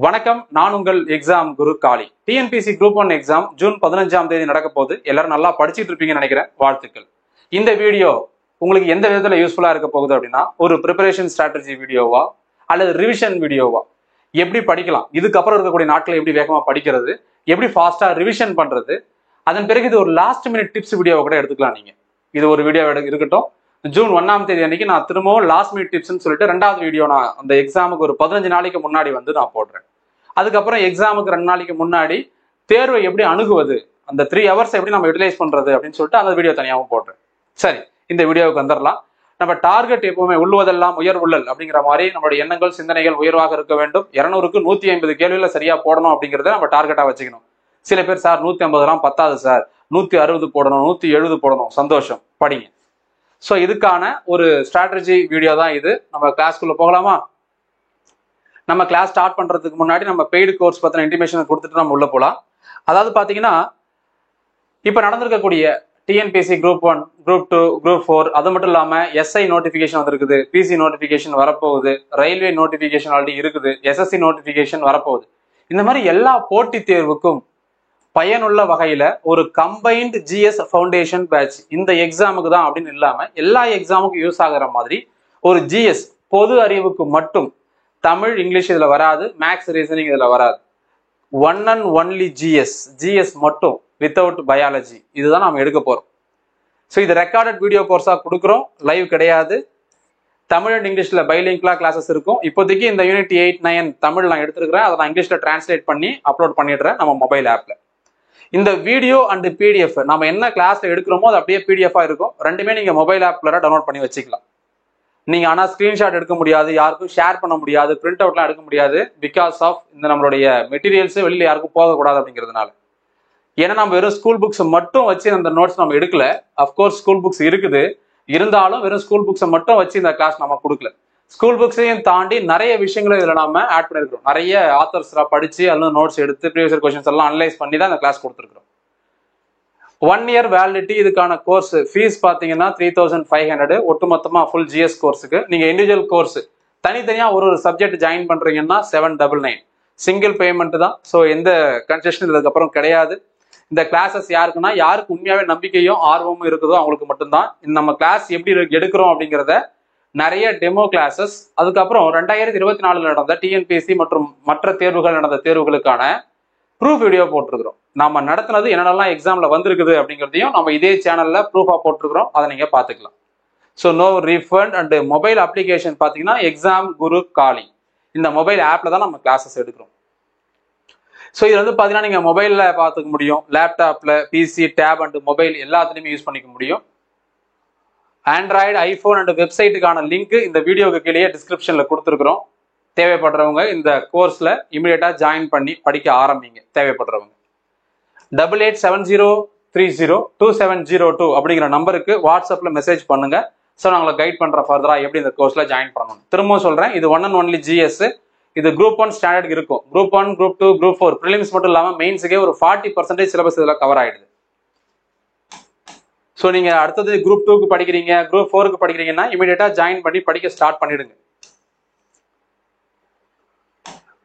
வணக்கம், நான் உங்கள் எக்ஸாம் குரு காளி. டிஎன்பிசி குரூப் 1 எக்ஸாம் ஜூன் 15ஆம் தேதி நடக்க போகுது. எல்லாரும் நல்லா படிச்சுட்டு இருப்பீங்கன்னு நினைக்கிறேன். வாழ்த்துக்கள். இந்த வீடியோ உங்களுக்கு எந்த விதத்துல யூஸ்ஃபுல்லா இருக்க போகுது அப்படின்னா, ஒரு ப்ரிப்பரேஷன் ஸ்ட்ராட்டஜி வீடியோவா அல்லது ரிவிஷன் வீடியோவா, எப்படி படிக்கலாம், இதுக்கப்புறம் இருக்கக்கூடிய நாட்களை எப்படி வேகமா படிக்கிறது, எப்படி ஃபாஸ்டா ரிவிஷன் பண்றது, அதன் பிறகு இது ஒரு லாஸ்ட் மினிட் டிப்ஸ் வீடியோவை கூட எடுத்துக்கலாம். நீங்க இது ஒரு வீடியோ இருக்கட்டும். ஜூன் 1ஆம் தேதி அன்னைக்கு நான் திரும்பவும் லாஸ்ட் மினிட் டிப்ஸ்னு சொல்லிட்டு ரெண்டாவது வீடியோ நான் அந்த எக்ஸாமுக்கு ஒரு 15 நாளைக்கு முன்னாடி நான் போடுறேன். அதுக்கப்புறம் எக்ஸாமுக்கு 2 நாளைக்கு முன்னாடி தேர்வை எப்படி அணுகுவது, அந்த 3 ஹவர்ஸ் எப்படி நம்ம யூட்டிலைஸ் பண்றது அப்படின்னு சொல்லிட்டு அந்த வீடியோ தனியாகவும் போடுறேன். சரி, இந்த வீடியோவுக்கு வந்துடலாம். நம்ம டார்கெட் எப்பவுமே உள்ளுவதெல்லாம் உயர் உள்ளல் அப்படிங்கிற மாதிரி நம்மளுடைய எண்ணங்கள் சிந்தனைகள் உயர்வாக இருக்க வேண்டும். 200க்கு 150 கேள்வியில சரியா போடணும் அப்படிங்கிறத நம்ம டார்கெட்டா வச்சுக்கணும். சில பேர் சார் 150 பத்தாது சார், 160 போடணும், 170 போடணும். சந்தோஷம், படிங்க. ஸோ இதுக்கான ஒரு ஸ்ட்ராட்டஜி வீடியோ தான் இது. நம்ம கிளாஸ்க்குள்ள போகலாமா? நம்ம கிளாஸ் ஸ்டார்ட் பண்றதுக்கு முன்னாடி நம்ம பெய்டு கோர்ஸ் பத்தின இன்டிமேஷன் கொடுத்துட்டு நம்ம உள்ள போகலாம். அதாவது பாத்தீங்கன்னா, இப்ப நடந்திருக்கக்கூடிய டிஎன்பிசி குரூப் 1, குரூப் 2, குரூப் 4, அது மட்டும் இல்லாம எஸ்ஐ நோட்டிபிகேஷன் வந்திருக்குது, பிசி நோட்டிபிகேஷன் வரப்போகுது, ரயில்வே நோட்டிபிகேஷன் ஆல்ரெடி இருக்குது, எஸ்எஸ்சி நோட்டிபிகேஷன் வரப்போகுது. இந்த மாதிரி எல்லா போட்டித் தேர்வுக்கும் பயனுள்ள வகையில ஒரு கம்பைன்டு ஜிஎஸ் ஃபவுண்டேஷன் பேட்ச் இந்த எக்ஸாமுக்கு தான் அப்படின்னு இல்லாம எல்லா எக்ஸாமுக்கும் யூஸ் ஆகிற மாதிரி ஒரு ஜிஎஸ் பொது அறிவுக்கு மட்டும், தமிழ் இங்கிலீஷ் இதுல வராது, மேக்ஸ் ரீசனிங் இதுல வராது, ஒன் அண்ட் ஒன்லி ஜிஎஸ் மட்டும் வித்தவுட் பயாலஜி, இதுதான் நம்ம எடுக்க போறோம். ஸோ இது ரெக்கார்டட் வீடியோ கோர்ஸா கொடுக்குறோம், லைவ் கிடையாது. தமிழ் அண்ட் இங்கிலீஷ்ல பைலிங்க்லா கிளாஸஸ் இருக்கும். இப்போதைக்கு இந்த யூனிட் 8, 9 தமிழ் நான் எடுத்துருக்கிறேன், அதை நான் இங்கிலீஷ்ல டிரான்ஸ்லேட் பண்ணி அப்லோட் பண்ணிடுறேன் நம்ம மொபைல் ஆப்ல. இந்த வீடியோ அண்ட் பிடிஎஃப் நம்ம என்ன கிளாஸ்ல எடுக்கிறோமோ அது அப்படியே பிடிஎஃபா இருக்கும். ரெண்டுமே நீங்க மொபைல் ஆப்ல டவுன்லோட் பண்ணி வச்சுக்கலாம். நீங்க ஆனா ஸ்கிரீன்ஷாட் எடுக்க முடியாது, யாருக்கும் ஷேர் பண்ண முடியாது, பிரிண்ட் அவுட்லாம் எடுக்க முடியாது. பிகாஸ் ஆஃப் இந்த நம்மளுடைய மெட்டீரியல்ஸ் வெளியில யாருக்கும் போகக்கூடாது அப்படிங்கிறதுனால. ஏன்னா நம்ம வெறும் ஸ்கூல் புக்ஸ் மட்டும் வச்சு அந்த நோட்ஸ் நம்ம எடுக்கல. அப்கோர்ஸ் ஸ்கூல் புக்ஸ் இருக்குது, இருந்தாலும் வெறும் ஸ்கூல் புக்ஸை மட்டும் வச்சு இந்த கிளாஸ் நம்ம கொடுக்கல. ஸ்கூல் புக்ஸையும் தாண்டி நிறைய விஷயங்களை இதுல நாம ஆட் பண்ணிருக்கிறோம். நிறைய ஆத்தர்ஸ் படிச்சு அதில் நோட்ஸ் எடுத்து ப்ரீவியஸ் கொஸ்டின்ஸ் எல்லாம் அனலைஸ் பண்ணி தான் இந்த கிளாஸ் கொடுத்துருக்கோம். 1 இயர் வேலிடிட்டி இதுக்கான கோர்ஸ் ஃபீஸ் பாத்தீங்கன்னா 3500. ஒட்டுமொத்தமா ஃபுல் ஜிஎஸ் கோர்ஸுக்கு. நீங்க இண்டிவிஜுவல் கோர்ஸ் தனித்தனியா ஒரு சப்ஜெக்ட் ஜாயின் பண்றீங்கன்னா 799 சிங்கிள் பேமெண்ட் தான். ஸோ எந்த கன்செஷன் இதுக்கப்புறம் கிடையாது. இந்த கிளாஸஸ் யாருக்குன்னா, யாருக்கு உண்மையாவே நம்பிக்கையும் ஆர்வமும் இருக்குதோ அவங்களுக்கு மட்டும்தான். நம்ம கிளாஸ் எப்படி எடுக்கிறோம் அப்படிங்கிறத நிறைய டெமோ கிளாஸஸ், அதுக்கப்புறம் 2024 நடந்த டிஎன்பிஎஸ்சி மற்றும் மற்ற தேர்வுகள் நடந்த தேர்வுகளுக்கான ப்ரூஃப் வீடியோ போட்டிருக்கிறோம். நம்ம நடத்தினது என்னென்னலாம் எக்ஸாம்ல வந்திருக்குது அப்படிங்கிறதையும் நம்ம இதே சேனல்ல ப்ரூஃபா போட்டிருக்கிறோம், அதை நீங்க பாத்துக்கலாம். So no refund. And mobile application பாத்தீங்கன்னா எக்ஸாம் குரு காளி, இந்த மொபைல் ஆப்ல தான் நம்ம கிளாஸஸ் எடுக்கிறோம். ஸோ இது பாத்தீங்கன்னா நீங்க மொபைல்ல பார்த்துக்க முடியும், லேப்டாப்ல, பிசி, டேப் அண்ட் மொபைல் எல்லாத்துலயுமே யூஸ் பண்ணிக்க முடியும். ஆண்ட்ராய்டு, ஐபோன் அண்ட் வெப்சைட்டுக்கான லிங்க் இந்த வீடியோக்கு கீழே டிஸ்கிரிப்ஷன்ல கொடுத்துருக்கிறோம். தேவைப்படுறவங்க இந்த கோர்ஸ்ல இமிடியேட்டா ஜாயின் பண்ணி படிக்க ஆரம்பிங்க. தேவைப்படுறவங்க 8870302702 அப்படிங்கிற நம்பருக்கு வாட்ஸ்அப்ல மெசேஜ் பண்ணுங்க. ஸோ நான் உங்களை கைட் பண்ற ஃபர்தரா எப்படி இந்த கோர்ஸ்ல ஜாயின் பண்ணணும். திரும்பவும் சொல்றேன், இது ஒன் அண்ட் ஒன்லி ஜிஎஸ். இது குரூப் 1 ஸ்டாண்டர்ட் இருக்கும். குரூப் 1, குரூப் 2, குரூப் 4 ப்ரிலிம்ஸ் மட்டும் இல்லாம மெயின்ஸுக்கே ஒரு 40% சிலபஸ் இதுல கவர் ஆயிடுது. ஸோ நீங்க அடுத்தது குரூப் 2க்கு படிக்கிறீங்க, குரூப் 4க்கு படிக்கிறீங்கன்னா இமீடியட்டா ஜாயின் பண்ணி படிக்க ஸ்டார்ட் பண்ணிடுங்க.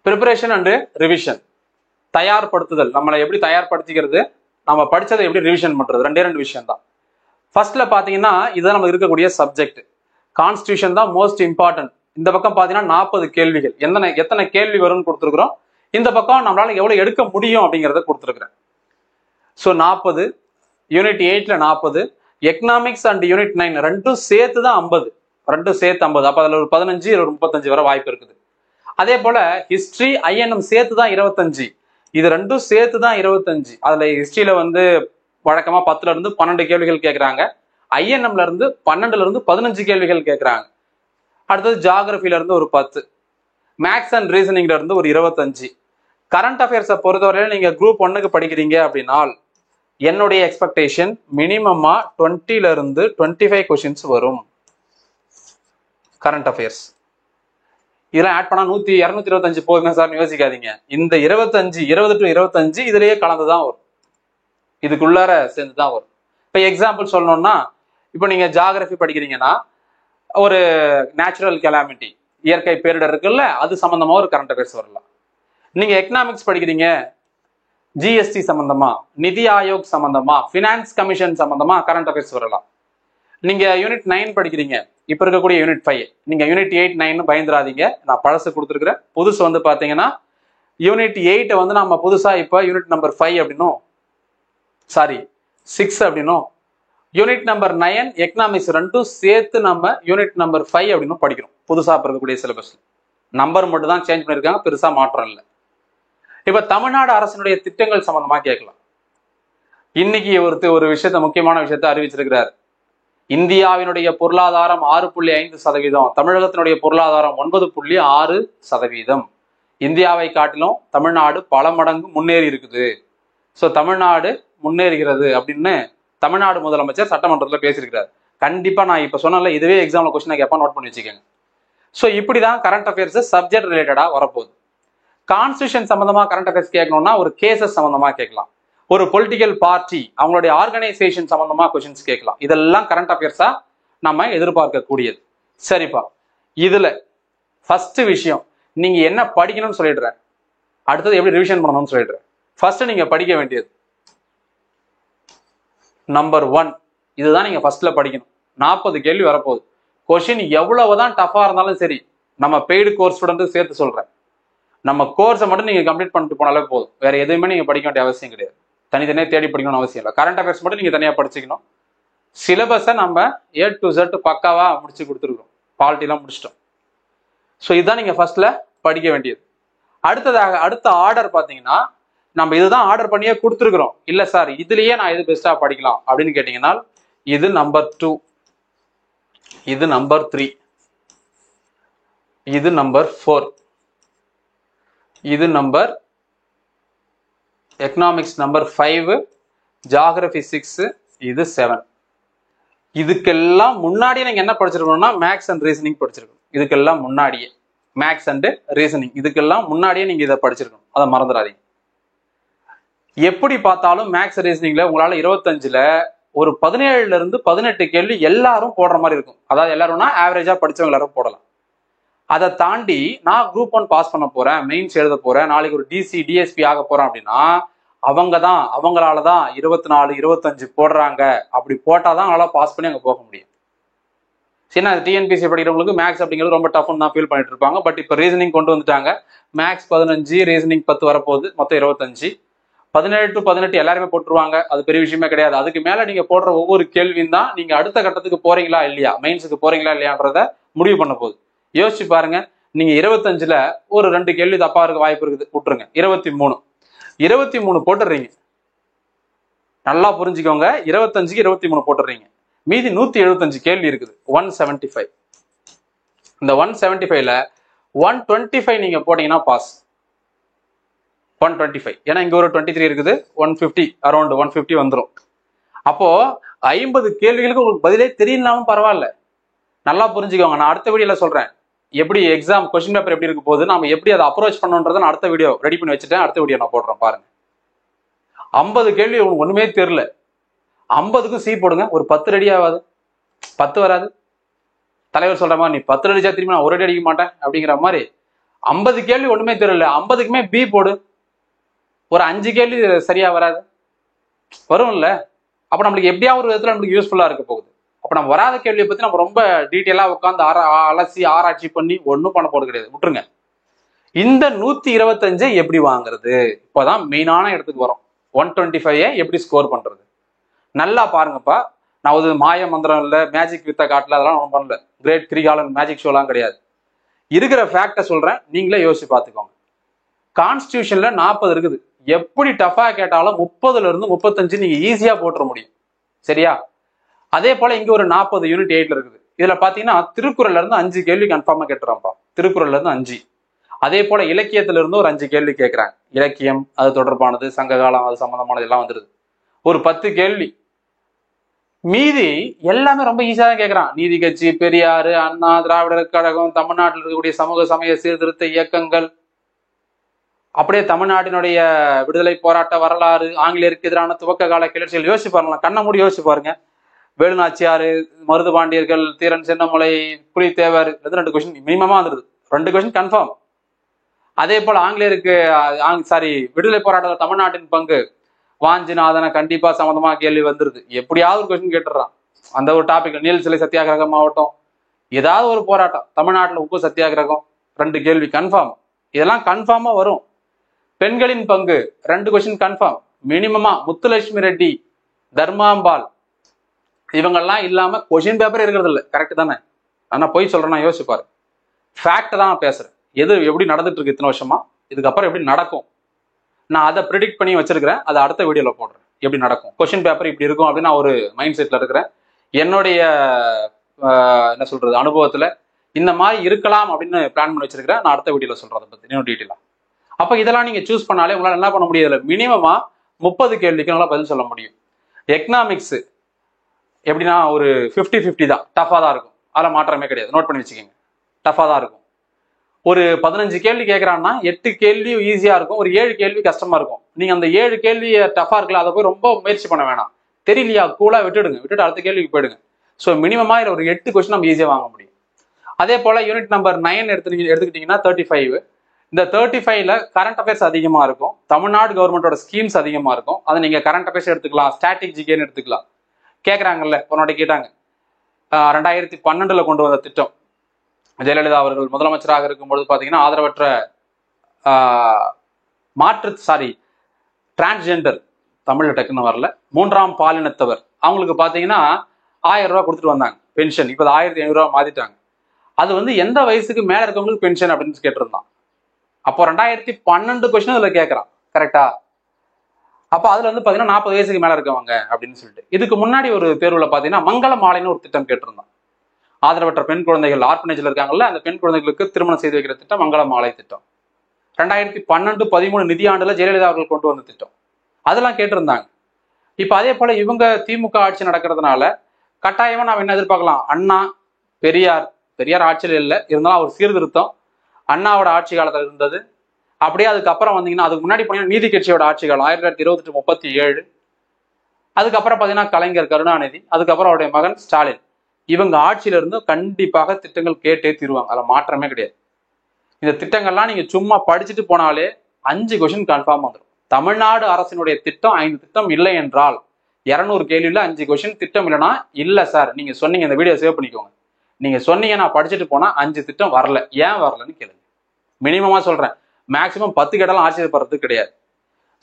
ப்ரிப்பரேஷன் அண்ட் ரிவிஷன், தயார்படுத்துதல், நம்மளை எப்படி தயார்படுத்திக்கிறது, நம்ம படிச்சதை எப்படி ரிவிஷன் பண்றது, 2 விஷயம் தான். ஃபர்ஸ்ட்ல பாத்தீங்கன்னா இதுதான் நம்ம இருக்கக்கூடிய சப்ஜெக்ட். கான்ஸ்டியூஷன் தான் மோஸ்ட் இம்பார்ட்டன்ட். இந்த பக்கம் பாத்தீங்கன்னா 40 கேள்விகள், எத்தனை கேள்வி வரும்னு கொடுத்துருக்குறோம். இந்த பக்கம் நம்மளால எவ்வளவு எடுக்க முடியும் அப்படிங்கிறத கொடுத்துருக்குறேன். ஸோ 40, யூனிட் 8ல 40, எக்கனாமிக்ஸ் அண்ட் யூனிட் 9 ரெண்டும் சேர்த்து தான் 50. ரெண்டும் சேர்த்து 50. அப்ப அதுல ஒரு 15, ஒரு 35 வர வாய்ப்பு இருக்குது. அதே போல ஹிஸ்டரி, ஐஎன்எம் சேர்த்து தான் 25. இது ரெண்டும் சேர்த்து தான் 25. அதுல ஹிஸ்டரியில வழக்கமா 10ல இருந்து 12 கேள்விகள் கேட்கறாங்க. ஐஎன்எம்ல இருந்து 12ல இருந்து 15 கேள்விகள் கேட்கறாங்க. அடுத்தது ஜியாகிரபில இருந்து ஒரு 10, மேக்ஸ் அண்ட் ரீசனிங்ல இருந்து ஒரு 25. கரண்ட் அஃபேர்ஸை பொறுத்தவரையில நீங்க குரூப் 1க்கு படிக்கிறீங்க அப்படின்னா என்னுடைய எக்ஸ்பெக்டேஷன் மினிமமா 20ல இருந்து 25 கொஸ்டின்ஸ் வரும். கரண்ட் அஃபேர்ஸ் இதெல்லாம் ஆட் பண்ணா 225 போகுங்க சார் யோசிக்காதீங்க. இந்த 20 to 25 இதுலயே கலந்துதான் வரும், இதுக்குள்ளார சேர்ந்துதான் வரும். இப்ப எக்ஸாம்பிள் சொல்லணும்னா, இப்ப நீங்க ஜியாகிரபி படிக்கிறீங்கன்னா ஒரு நேச்சுரல் கெலாமிட்டி, இயற்கை பேரிடர் இருக்குல்ல, அது சம்பந்தமா ஒரு கரண்ட் அஃபேர்ஸ் வரலாம். நீங்க எக்கனாமிக்ஸ் படிக்கிறீங்க, ஜிஎஸ்டி சம்பந்தமா, நிதி ஆயோக் சம்பந்தமா, பினான்ஸ் கமிஷன் சம்பந்தமா கரண்ட் அஃபேர்ஸ் வரலாம். நீங்க யூனிட் 9 படிக்கிறீங்க, இப்ப இருக்கக்கூடிய யூனிட் 5, நீங்க யூனிட் 8, 9 பயந்துராதீங்க, நான் பழசு கொடுத்துருக்கிறேன். புதுசு வந்து பாத்தீங்கன்னா யூனிட் 8 வந்து நம்ம புதுசா இப்ப யூனிட் நம்பர் 5 அப்படின்னும், சாரி 6 அப்படின்னும், யூனிட் நம்பர் 9 எக்கனாமிக்ஸ் ரெண்டும் சேர்த்து நம்ம யூனிட் நம்பர் 5 அப்படின்னு படிக்கிறோம். புதுசா இருக்கக்கூடிய சிலபஸ் நம்பர் மட்டும் தான் சேஞ்ச் பண்ணிருக்காங்க, பெருசா மாற்றம் இல்லை. இப்ப தமிழ்நாடு அரசினுடைய திட்டங்கள் சம்பந்தமா கேட்கலாம். இன்னைக்கு ஒரு விஷயத்த, முக்கியமான விஷயத்த அறிவிச்சிருக்கிறார். இந்தியாவினுடைய பொருளாதாரம் 6.5%, தமிழகத்தினுடைய பொருளாதாரம் 9.6%. இந்தியாவை காட்டிலும் தமிழ்நாடு பல மடங்கு முன்னேறி இருக்குது. ஸோ தமிழ்நாடு முன்னேறுகிறது அப்படின்னு தமிழ்நாடு முதலமைச்சர் சட்டமன்றத்தில் பேசியிருக்கிறார். கண்டிப்பா நான் இப்ப சொன்னல, இதுவே எக்ஸாம்ல கொஸ்டின் கேட்பா, நோட் பண்ணி வச்சுக்கோங்க. ஸோ இப்படிதான் கரண்ட் அஃபேர்ஸ் சப்ஜெக்ட் ரிலேட்டடா வரப்போகுது. கான்ஸ்டியூஷன் சம்பந்தமா கரண்ட் அஃபேர்ஸ் கேட்கணும்னா ஒரு கேசஸ் சம்பந்தமா கேட்கலாம், ஒரு பொலிட்டிக்கல் பார்ட்டி அவங்களுடைய ஆர்கனைசேஷன் சம்பந்தமா கொஸ்டின்ஸ் கேட்கலாம். இதெல்லாம் கரண்ட் அஃபேர்ஸா நம்ம எதிர்பார்க்கக்கூடியது. சரிப்பா, இதுல ஃபர்ஸ்ட் விஷயம் நீங்க என்ன படிக்கணும்னு சொல்லிடுறேன், அடுத்தது எப்படி ரிவிஷன் பண்ணணும்னு சொல்லிடுறேன். ஃபர்ஸ்ட் நீங்க படிக்க வேண்டியது நம்பர் 1, இதுதான் நீங்க ஃபர்ஸ்ட்ல படிக்கணும். 40 கேள்வி வரப்போகுது. கொஸ்டின் எவ்வளவுதான் டஃபா இருந்தாலும் சரி, நம்ம பெய்டு கோர்ஸ் ஸ்டூடெண்ட் சேர்த்து சொல்றேன், நம்ம கோர்ஸை மட்டும் நீங்க கம்ப்ளீட் பண்ணிட்டு போனாலே போதும். வேற எதுவுமே நீங்க படிக்க வேண்டிய அவசியம் கிடையாது. தனித்தனியாக தேடி படிக்கணும்னு அவசியம் இல்லை. கரண்ட் அஃபேர்ஸ் மட்டும் நீங்க தனியாக படிச்சுக்கணும். சிலபஸை நம்ம A to Z பக்காவா முடிச்சு கொடுத்துருக்கோம், பாலிட்டிலாம் முடிச்சிட்டோம். ஸோ இதுதான் நீங்க ஃபர்ஸ்ட்ல படிக்க வேண்டியது. அடுத்ததாக அடுத்த ஆர்டர் பார்த்தீங்கன்னா, நம்ம இதுதான் ஆர்டர் பண்ணியே கொடுத்துருக்குறோம். இல்லை சார் இதுலயே நான் எது பெஸ்டா படிக்கலாம் அப்படின்னு கேட்டீங்கன்னா, இது நம்பர் 2, இது நம்பர் 3, இது நம்பர் 4, இது நம்பர் எக்கனாமிக்ஸ் நம்பர் 5, ஜியோகிராஃபி 6, இது 7. இதுக்கெல்லாம் முன்னாடியே நீங்க என்ன படிச்சிருக்கணும்னா மேக்ஸ் அண்ட் ரீசனிங் படிச்சிருக்கணும். இதுக்கெல்லாம் முன்னாடியே மேக்ஸ் அண்ட் ரீசனிங், இதுக்கெல்லாம் முன்னாடியே நீங்க இதை படிச்சிருக்கணும், அதை மறந்துடாதீங்க. எப்படி பார்த்தாலும் மேக்ஸ் ரீசனிங்ல உங்களால 25ல ஒரு 17ல இருந்து 18 கேள்வி எல்லாரும் போடுற மாதிரி இருக்கும். அதாவது எல்லாரும்னா ஆவரேஜா படிச்சவங்க எல்லாரும் போடலாம். அதை தாண்டி நான் குரூப் 1 பாஸ் பண்ண போறேன், மெயின்ஸ் எழுத போறேன், நாளைக்கு ஒரு டிசி டிஎஸ்பி ஆக போறேன் அப்படின்னா அவங்களாலதான் 24, 25 போடுறாங்க. அப்படி போட்டாதான் அவங்களால பாஸ் பண்ணி அங்க போக முடியும். சரி, டிஎன்பிசி படிக்கிறவங்களுக்கு மேக்ஸ் அப்படிங்கிறது ரொம்ப டஃப்னு தான் ஃபீல் பண்ணிட்டு இருப்பாங்க. பட் இப்போ ரீசனிங் கொண்டு வந்துட்டாங்க. மேக்ஸ் 15, ரீசனிங் 10 வரப்போகுது, மொத்தம் 25. 17 to 18 எல்லாருமே போட்டுருவாங்க, அது பெரிய விஷயமே கிடையாது. அதுக்கு மேல நீங்க போடுற ஒவ்வொரு கேள்வியும் தான் நீங்க அடுத்த கட்டத்துக்கு போறீங்களா இல்லையா, மெயின்ஸுக்கு போறீங்களா இல்லையான்றத முடிவு பண்ண போகுது. யோசிச்சு பாருங்க, நீங்க 25ல ஒரு 2 கேள்வி தப்பா இருக்க வாய்ப்பு இருக்குது, விட்டுருங்க. 23 போட்டுடுறீங்க. நல்லா புரிஞ்சுக்கோங்க, 25க்கு 23 போட்டுடுறீங்க. மீதி 175 கேள்வி இருக்குது, 175. இந்த 175ல 125 நீங்க போட்டீங்கன்னா பாஸ். 125, ஏன்னா இங்க ஒரு 23 இருக்குது, 150, அரௌண்ட் 150 வந்துடும். அப்போ 50 கேள்விகளுக்கு உங்களுக்கு பதிலே தெரியலனாலும் பரவாயில்ல, நல்லா புரிஞ்சுக்கோங்க. நான் அடுத்த வீடியோல சொல்றேன் எப்படி எக்ஸாம் கொஸ்டின் பேப்பர் எப்படி இருக்க போகுது, நாம எப்படி அதை அப்ரோச் பண்ணணுன்றதை நான் அடுத்த வீடியோ ரெடி பண்ணி வச்சுட்டேன். அடுத்த வீடியோ நான் போடுறேன் பாருங்க. 50 கேள்வி உங்களுக்கு ஒண்ணுமே தெரியல, 50க்கும் சி போடுங்க. ஒரு 10 ரெடி ஆகாது, 10 வராது. தலைவர் சொல்ற மாதிரி நீ 10 அடிச்சா திரும்பி நான் ஒரு அடி அடிக்க மாட்டேன் அப்படிங்கிற மாதிரி 50 கேள்வி ஒண்ணுமே தெரியல, 50க்குமே பி போடு. ஒரு 5 கேள்வி சரியா வராது, வரும்ல. அப்ப நம்மளுக்கு எப்படியாவது ஒரு விதத்துல நம்மளுக்கு யூஸ்ஃபுல்லா இருக்க போகுது. அப்ப நம்ம வராத கேள்வியை பத்தி நம்ம ரொம்ப டீட்டெயிலா உட்காந்து அலசி ஆராய்ச்சி பண்ணி ஒன்றும் பண்ண போறது கிடையாது, விட்டுருங்க. இந்த 125 எப்படி வாங்குறது, இப்போதான் மெயினான இடத்துக்கு வரும். 125 எப்படி ஸ்கோர் பண்றது, நல்லா பாருங்கப்பா. நான் ஒரு மாய மந்திரம் இல்லை, மேஜிக் வித்த காட்டல, அதெல்லாம் ஒன்றும் பண்ணல. கிரேட் கிரிகாலன் மேஜிக் ஷோலாம் கிடையாது. இருக்கிற ஃபேக்டை சொல்றேன், நீங்களே யோசிச்சு பார்த்துக்கோங்க. கான்ஸ்டியூஷன்ல 40 இருக்குது. எப்படி டஃபா கேட்டாலும் 30ல இருந்து 35 நீங்க ஈஸியா போட்டுற முடியும், சரியா? அதே போல இங்க ஒரு 40 யூனிட் 8ல இருக்குது. இதுல பாத்தீங்கன்னா திருக்குறள்ல இருந்து 5 கேள்வி கன்ஃபார்மா கேட்டுறான்ப்பா, திருக்குறள்ல இருந்து 5. அதே போல இலக்கியத்துல இருந்து ஒரு 5 கேள்வி கேட்கிறாங்க. இலக்கியம் அது தொடர்பானது, சங்ககாலம் அது சம்பந்தமானது எல்லாம் வந்துருது, ஒரு 10 கேள்வி. மீதி எல்லாமே ரொம்ப ஈஸியா தான் கேட்கறான். நீதி கட்சி, பெரியாரு, அண்ணா, திராவிடர் கழகம், தமிழ்நாட்டில் இருக்கக்கூடிய சமூக சமய சீர்திருத்த இயக்கங்கள், அப்படியே தமிழ்நாட்டினுடைய விடுதலை போராட்ட வரலாறு, ஆங்கிலேயருக்கு எதிரான துவக்க கால கிளர்ச்சிகள். யோசிச்சு பாருங்களா, கண்ணை மூடி யோசிச்சு பாருங்க. வேலுநாச்சியாரு, மருது பாண்டியர்கள், தீரன் சின்னமலை, புலித்தேவர், 2 கொஸ்டின் மினிமமா வந்துருது. 2 கொஸ்டின் கன்ஃபார்ம். அதே போல ஆங்கிலேயருக்கு விடுதலை போராட்டத்தில் தமிழ்நாட்டின் பங்கு வாஞ்சிநாதனை கண்டிப்பா சம்மந்தமா கேள்வி வந்துருது. எப்படியாவது ஒரு கொஸ்டின் கேட்டுறான். அந்த ஒரு டாபிக் நீல் சிலை சத்தியாகிரகம் ஆகட்டும், ஏதாவது ஒரு போராட்டம், தமிழ்நாட்டில் உப்பு சத்தியாகிரகம் 2 கேள்வி கன்ஃபார்ம். இதெல்லாம் கன்ஃபார்மா வரும். பெண்களின் பங்கு 2 கொஸ்டின் கன்ஃபார்ம் மினிமமா. முத்துலட்சுமி ரெட்டி, தர்மாம்பாள் இவங்கெல்லாம் இல்லாம கொஸ்டின் பேப்பர் இருக்கிறது இல்லை. கரெக்ட் தானே? ஆனா போய் சொல்றேன்னா யோசிப்பாரு. ஃபேக்ட் தான் நான் பேசுறேன். எது எப்படி நடந்துட்டு இருக்கு இத்தனை வருஷமா, இதுக்கப்புறம் எப்படி நடக்கும் நான் அதை ப்ரிடிக்ட் பண்ணி வச்சிருக்கிறேன். அதை அடுத்த வீடியோல போடுறேன். எப்படி நடக்கும், கொஸ்டின் பேப்பர் இப்படி இருக்கும் அப்படின்னு நான் ஒரு மைண்ட் செட்ல இருக்கிறேன். என்னுடைய என்ன சொல்றது அனுபவத்துல இந்த மாதிரி இருக்கலாம் அப்படின்னு பிளான் பண்ணி வச்சிருக்கிறேன். நான் அடுத்த வீடியோல சொல்றேன் அதை பத்தி இன்னும் டீட்டெயிலா. அப்ப இதெல்லாம் நீங்க சூஸ் பண்ணாலே உங்களால என்ன பண்ண முடியாது, மினிமமா 30 கேள்விக்கு நல்லா பதில் சொல்ல முடியும். எக்கனாமிக்ஸ் எப்படின்னா ஒரு 50-50 தான், டஃபா தான் இருக்கும். அதில் மாற்றமே கிடையாது. நோட் பண்ணி வச்சுக்கோங்க, டஃபா தான் இருக்கும். ஒரு 15 கேள்வி கேட்கறான்னா 8 கேள்வி ஈஸியா இருக்கும், ஒரு 7 கேள்வி கஷ்டமா இருக்கும். நீங்க அந்த 7 கேள்வி டஃபா இருக்குல்ல, அதை போய் ரொம்ப முயற்சி பண்ண வேணாம். தெரியலையா கூலா விட்டுடுங்க, விட்டுட்டு அடுத்த கேள்விக்கு போயிடுங்க. ஸோ மினிமமா இதுல ஒரு 8 கொஸ்டின் நம்ம ஈஸியா வாங்க முடியும். அதே போல யூனிட் நம்பர் 9 எடுத்துக்கிட்டீங்கன்னா 35. இந்த 35ல கரண்ட் அஃபேர்ஸ் அதிகமா இருக்கும். தமிழ்நாடு கவர்மெண்டோட ஸ்கீம்ஸ் அதிகமா இருக்கும். அதை நீங்க கரண்ட் அஃபேர்ஸ் எடுத்துக்கலாம், ஸ்டாட்டிக் ஜிகேன்னு எடுத்துக்கலாம். கேட்கறாங்கல்ல, ஒரு நாட்டி கேட்டாங்க 2012 கொண்டு வந்த திட்டம். ஜெயலலிதா அவர்கள் முதலமைச்சராக இருக்கும்போது பாத்தீங்கன்னா ஆதரவற்ற டிரான்ஸ்ஜெண்டர், தமிழ்ல டக்குன்னு வரல, 3ஆம் பாலினத்தவர் அவங்களுக்கு பாத்தீங்கன்னா 1000 ரூபாய் கொடுத்துட்டு வந்தாங்க பென்ஷன். இப்போ 1500 ரூபாய் மாத்திட்டாங்க. அது வந்து எந்த வயசுக்கு மேல இருக்கவங்களுக்கு பென்ஷன் அப்படின்னு கேட்டிருந்தான். அப்போ 2012 கொஸ்டின் அதுல கேட்கறான். கரெக்டா? அப்ப அதுல வந்து பாத்தீங்கன்னா 40 வயசுக்கு மேல இருக்கவங்க அப்படின்னு சொல்லிட்டு. இதுக்கு முன்னாடி ஒரு தேர்வுல பாத்தீங்கன்னா மங்கள மாலைன்னு ஒரு திட்டம் கேட்டிருந்தான். ஆதரவற்ற பெண் குழந்தைகள் ஆர்பனேஜ்ல இருக்காங்கல்ல, அந்த பெண் குழந்தைகளுக்கு திருமணம் செய்து வைக்கிற திட்டம் மங்கள மாலை திட்டம். 2012-13 நிதியாண்டுல ஜெயலலிதா அவர்கள் கொண்டு வந்த திட்டம். அதெல்லாம் கேட்டிருந்தாங்க. இப்ப அதே போல இவங்க திமுக ஆட்சி நடக்கிறதுனால கட்டாயமா நாம் என்ன எதிர்பார்க்கலாம், அண்ணா பெரியார் ஆட்சியில் இல்லை, இருந்தாலும் அவர் சீர்திருத்தம் அண்ணாவோட ஆட்சி காலத்துல இருந்தது. அப்படியே அதுக்கப்புறம் வந்தீங்கன்னா அதுக்கு முன்னாடி போனீங்கன்னா நீதி கட்சியோட ஆட்சி காலம் 1928-37. அதுக்கப்புறம் பாத்தீங்கன்னா கலைஞர் கருணாநிதி, அதுக்கப்புறம் அவருடைய மகன் ஸ்டாலின். இவங்க ஆட்சியில இருந்து கண்டிப்பாக திட்டங்கள் கேட்டே தீருவாங்க. அதுல மாற்றமே கிடையாது. இந்த திட்டங்கள்லாம் நீங்க சும்மா படிச்சுட்டு போனாலே 5 கொஸ்டின் கன்ஃபார்ம் வந்துடும். தமிழ்நாடு அரசினுடைய திட்டம் 5 திட்டம் இல்லை என்றால் 200 கேள்வியில 5 கொஸ்டின் திட்டம் இல்லைன்னா இல்ல சார் நீங்க சொன்னீங்க, இந்த வீடியோ சேவ் பண்ணிக்கோங்க, நீங்க சொன்னீங்க நான் படிச்சுட்டு போனா 5 திட்டம் வரல, ஏன் வரலன்னு கேளுங்க. மினிமமா சொல்றேன், மேக்சிமம் 10 கேட்டாலும் ஆச்சரியப்படுறது கிடையாது.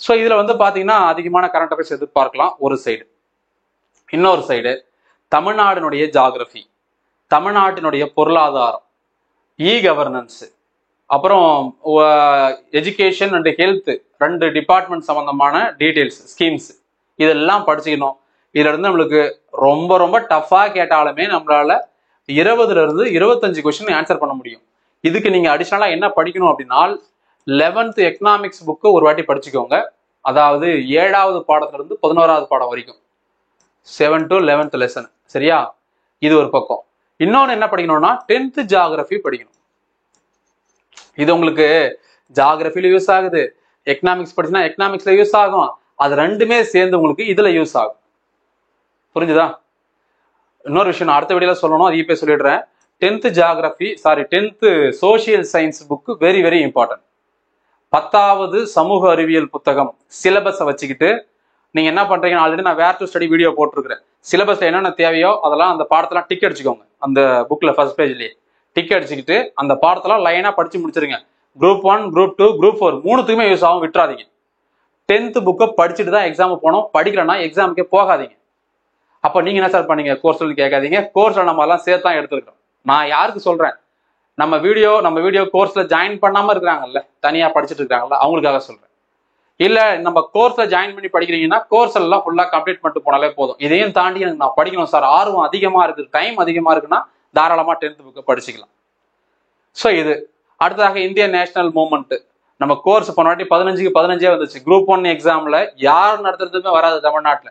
ஸோ இதுல வந்து பாத்தீங்கன்னா அதிகமான கரண்ட் அஃபேர்ஸ் எதிர்பார்க்கலாம் ஒரு சைடு. இன்னொரு சைடு தமிழ்நாட்டினுடைய ஜாகிரபி, தமிழ்நாட்டினுடைய பொருளாதாரம், கவர்னன்ஸ், அப்புறம் எஜுகேஷன் அண்ட் ஹெல்த் 2 டிபார்ட்மெண்ட் சம்பந்தமான டீடைல்ஸ், ஸ்கீம்ஸ் இதெல்லாம் படிச்சுக்கணும். இதுல இருந்து நம்மளுக்கு ரொம்ப ரொம்ப டஃபா கேட்டாலுமே நம்மளால 20ல இருந்து 25 கொஸ்டின் ஆன்சர் பண்ண முடியும். இதுக்கு நீங்க அடிஷனலா என்ன படிக்கணும் அப்படின்னா 11th எக்கனாமிக்ஸ் புக்கு ஒரு வாட்டி படிச்சுக்கோங்க. அதாவது 7வது பாடத்துல இருந்து 11வது பாடம் வரைக்கும் 7 to 11th லெசன். சரியா? இது ஒரு பக்கம். இன்னொன்னு என்ன படிக்கணும்னா 10th ஜியோகிராஃபி படிக்கணும். இது உங்களுக்கு ஜியோகிராஃபில யூஸ் ஆகுது, எக்கனாமிக்ஸ் படிச்சுன்னா எக்கனாமிக்ஸ்ல யூஸ் ஆகும். அது 2மே சேர்ந்து உங்களுக்கு இதுல யூஸ் ஆகும். புரிஞ்சுதா? இன்னொரு விஷயம் நான் அடுத்த வீடியோல சொல்லணும், அது இப்ப சொல்லிடுறேன். 10th social science book very very important. 10வது சமூக அறிவியல் புத்தகம் சிலபஸை வச்சுக்கிட்டு நீங்க என்ன பண்றீங்க, ஆல்ரெடி நான் வேர் டு ஸ்டடி வீடியோ போட்டிருக்கிறேன். சிலபஸ்ல என்னென்ன தேவையோ அதெல்லாம் அந்த பாடத்தெல்லாம் டிக் அடிச்சுக்கோங்க. அந்த புக்ல ஃபர்ஸ்ட் பேஜ்லயே டிக் அடிச்சுக்கிட்டு அந்த பாடத்தெல்லாம் லைனா படிச்சு முடிச்சிருங்க. குரூப் 1, குரூப் 2, குரூப் 4 மூணுத்துக்குமே யூஸ் ஆகும், விட்டுறாதீங்க. 10th புக்கை படிச்சுட்டு தான் எக்ஸாமுக்கு போனோம், படிக்கலன்னா எக்ஸாமுக்கே போகாதீங்க. அப்போ நீங்க என்ன சார் பண்ணீங்க, கோர்ஸ்ல கேட்காதீங்க. கோர்ஸ்ல நம்ம எல்லாம் சேர்த்து தான் எடுத்துருக்கோம். நான் யாருக்கு சொல்றேன், நம்ம வீடியோ கோர்ஸ்ல ஜாயின் பண்ணாம இருக்கிறாங்கல்ல, தனியா படிச்சுட்டு இருக்காங்கல்ல, அவங்களுக்காக சொல்றேன். இல்ல நம்ம கோர்ஸ்ல ஜாயின் பண்ணி படிக்கிறீங்கன்னா கோர்ஸ் எல்லாம் ஃபுல்லா கம்ப்ளீட் பண்ணிட்டு போனாலே போதும். இதையும் தாண்டி எனக்கு நான் படிக்கணும் சார், ஆர்வம் அதிகமா இருக்கு, டைம் அதிகமா இருக்குன்னா தாராளமா 10th புக்கை படிச்சுக்கலாம். ஸோ இது அடுத்ததாக இந்தியன் நேஷனல் மூவ்மெண்ட். நம்ம கோர்ஸ் போன வாட்டி 15க்கு 15 வந்துச்சு. குரூப் 1 எக்ஸாம்ல யார் நடத்துறதுமே வராது தமிழ்நாட்டுல.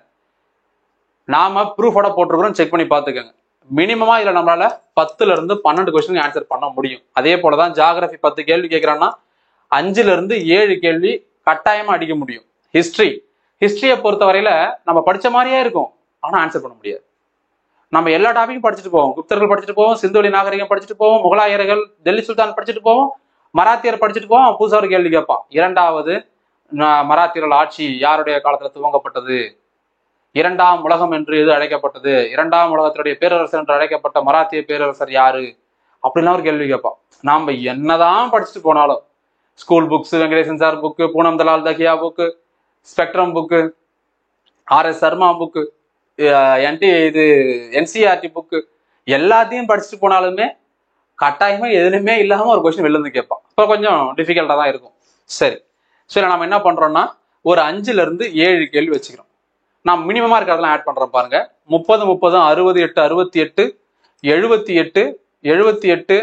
நாம ப்ரூஃபோட போட்டிருக்கிறோம், செக் பண்ணி பார்த்துக்கோங்க. மினிமமா இதுல நம்மளால 10ல இருந்து 12 கொஸ்டின் ஆன்சர் பண்ண முடியும். அதே போலதான் ஜியோகிராஃபி 10 கேள்வி கேட்கிறான்னா 5ல இருந்து 7 கேள்வி கட்டாயமா அடிக்க முடியும். ஹிஸ்டரியை பொறுத்தவரையில நம்ம படிச்ச மாதிரியே இருக்கும், ஆனா ஆன்சர் பண்ண முடியாது. நம்ம எல்லா டாபிக்கும் படிச்சுட்டு போவோம், குப்தர்கள் படிச்சுட்டு போவோம், சிந்துவெளி நாகரிகம் படிச்சுட்டு போவோம், முகலாயர்கள், டெல்லி சுல்தான் படிச்சுட்டு போவோம், மராத்தியர் படிச்சுட்டு போவான், புதுசா ஒரு கேள்வி கேட்பான். இரண்டாவது மராத்தியர்கள் ஆட்சி யாருடைய காலத்துல துவங்கப்பட்டது, இரண்டாம் உலகம் என்று எது அழைக்கப்பட்டது, இரண்டாம் உலகத்தினுடைய பேரரசர் என்று அழைக்கப்பட்ட மராத்திய பேரரசர் யாரு, அப்படின்லாம் ஒரு கேள்வி கேட்பான். நாம என்னதான் படிச்சுட்டு போனாலும் school books, Venkatesan sir book, Poonam Dalal Dahiya book, spectrum book, RS Sharma book, NCERT book எல்லாத்தையும் படிச்சுட்டு போனாலுமே கட்டாயமா எதுலையுமே இல்லாம ஒரு கொஸ்டின் வெளில இருந்து கேட்பான். இப்போ கொஞ்சம் டிஃபிகல்ட்டா தான் இருக்கும். சரி நம்ம என்ன பண்றோம்னா ஒரு 5ல இருந்து 7 கேள்வி வச்சுக்கிறோம். நான் மினிமமா இருக்கிறதெல்லாம் ஆட் பண்றேன் பாருங்க. 30 30 68 68 78 78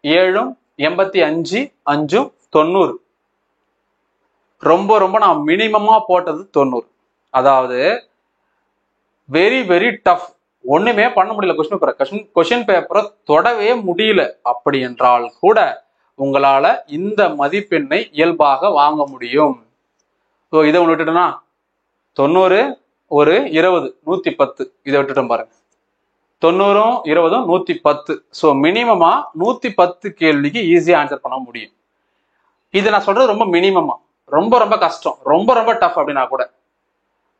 7 85 5 90. ரொம்ப நான் மினிமமா போட்டது 90. அதாவது வெரி வெரி டஃப், ஒண்ணுமே பண்ண முடியல. கொஸ்டின் பேப்பரை தொடவே முடியல. அப்படி என்றால் கூட உங்களால இந்த மதிப்பெண்ணை இயல்பாக வாங்க முடியும். இதை ஒன்று விட்டுட்டோம்னா 90 ஒரு 20 110, இதை விட்டுட்டோம் பாருங்க. 90 20 110. ஸோ மினிமமா 110 கேள்விக்கு ஈஸியா ஆன்சர் பண்ண முடியும். இது நான் சொல்றது ரொம்ப மினிமமா. ரொம்ப கஷ்டம், ரொம்ப டஃப் அப்படின்னா கூட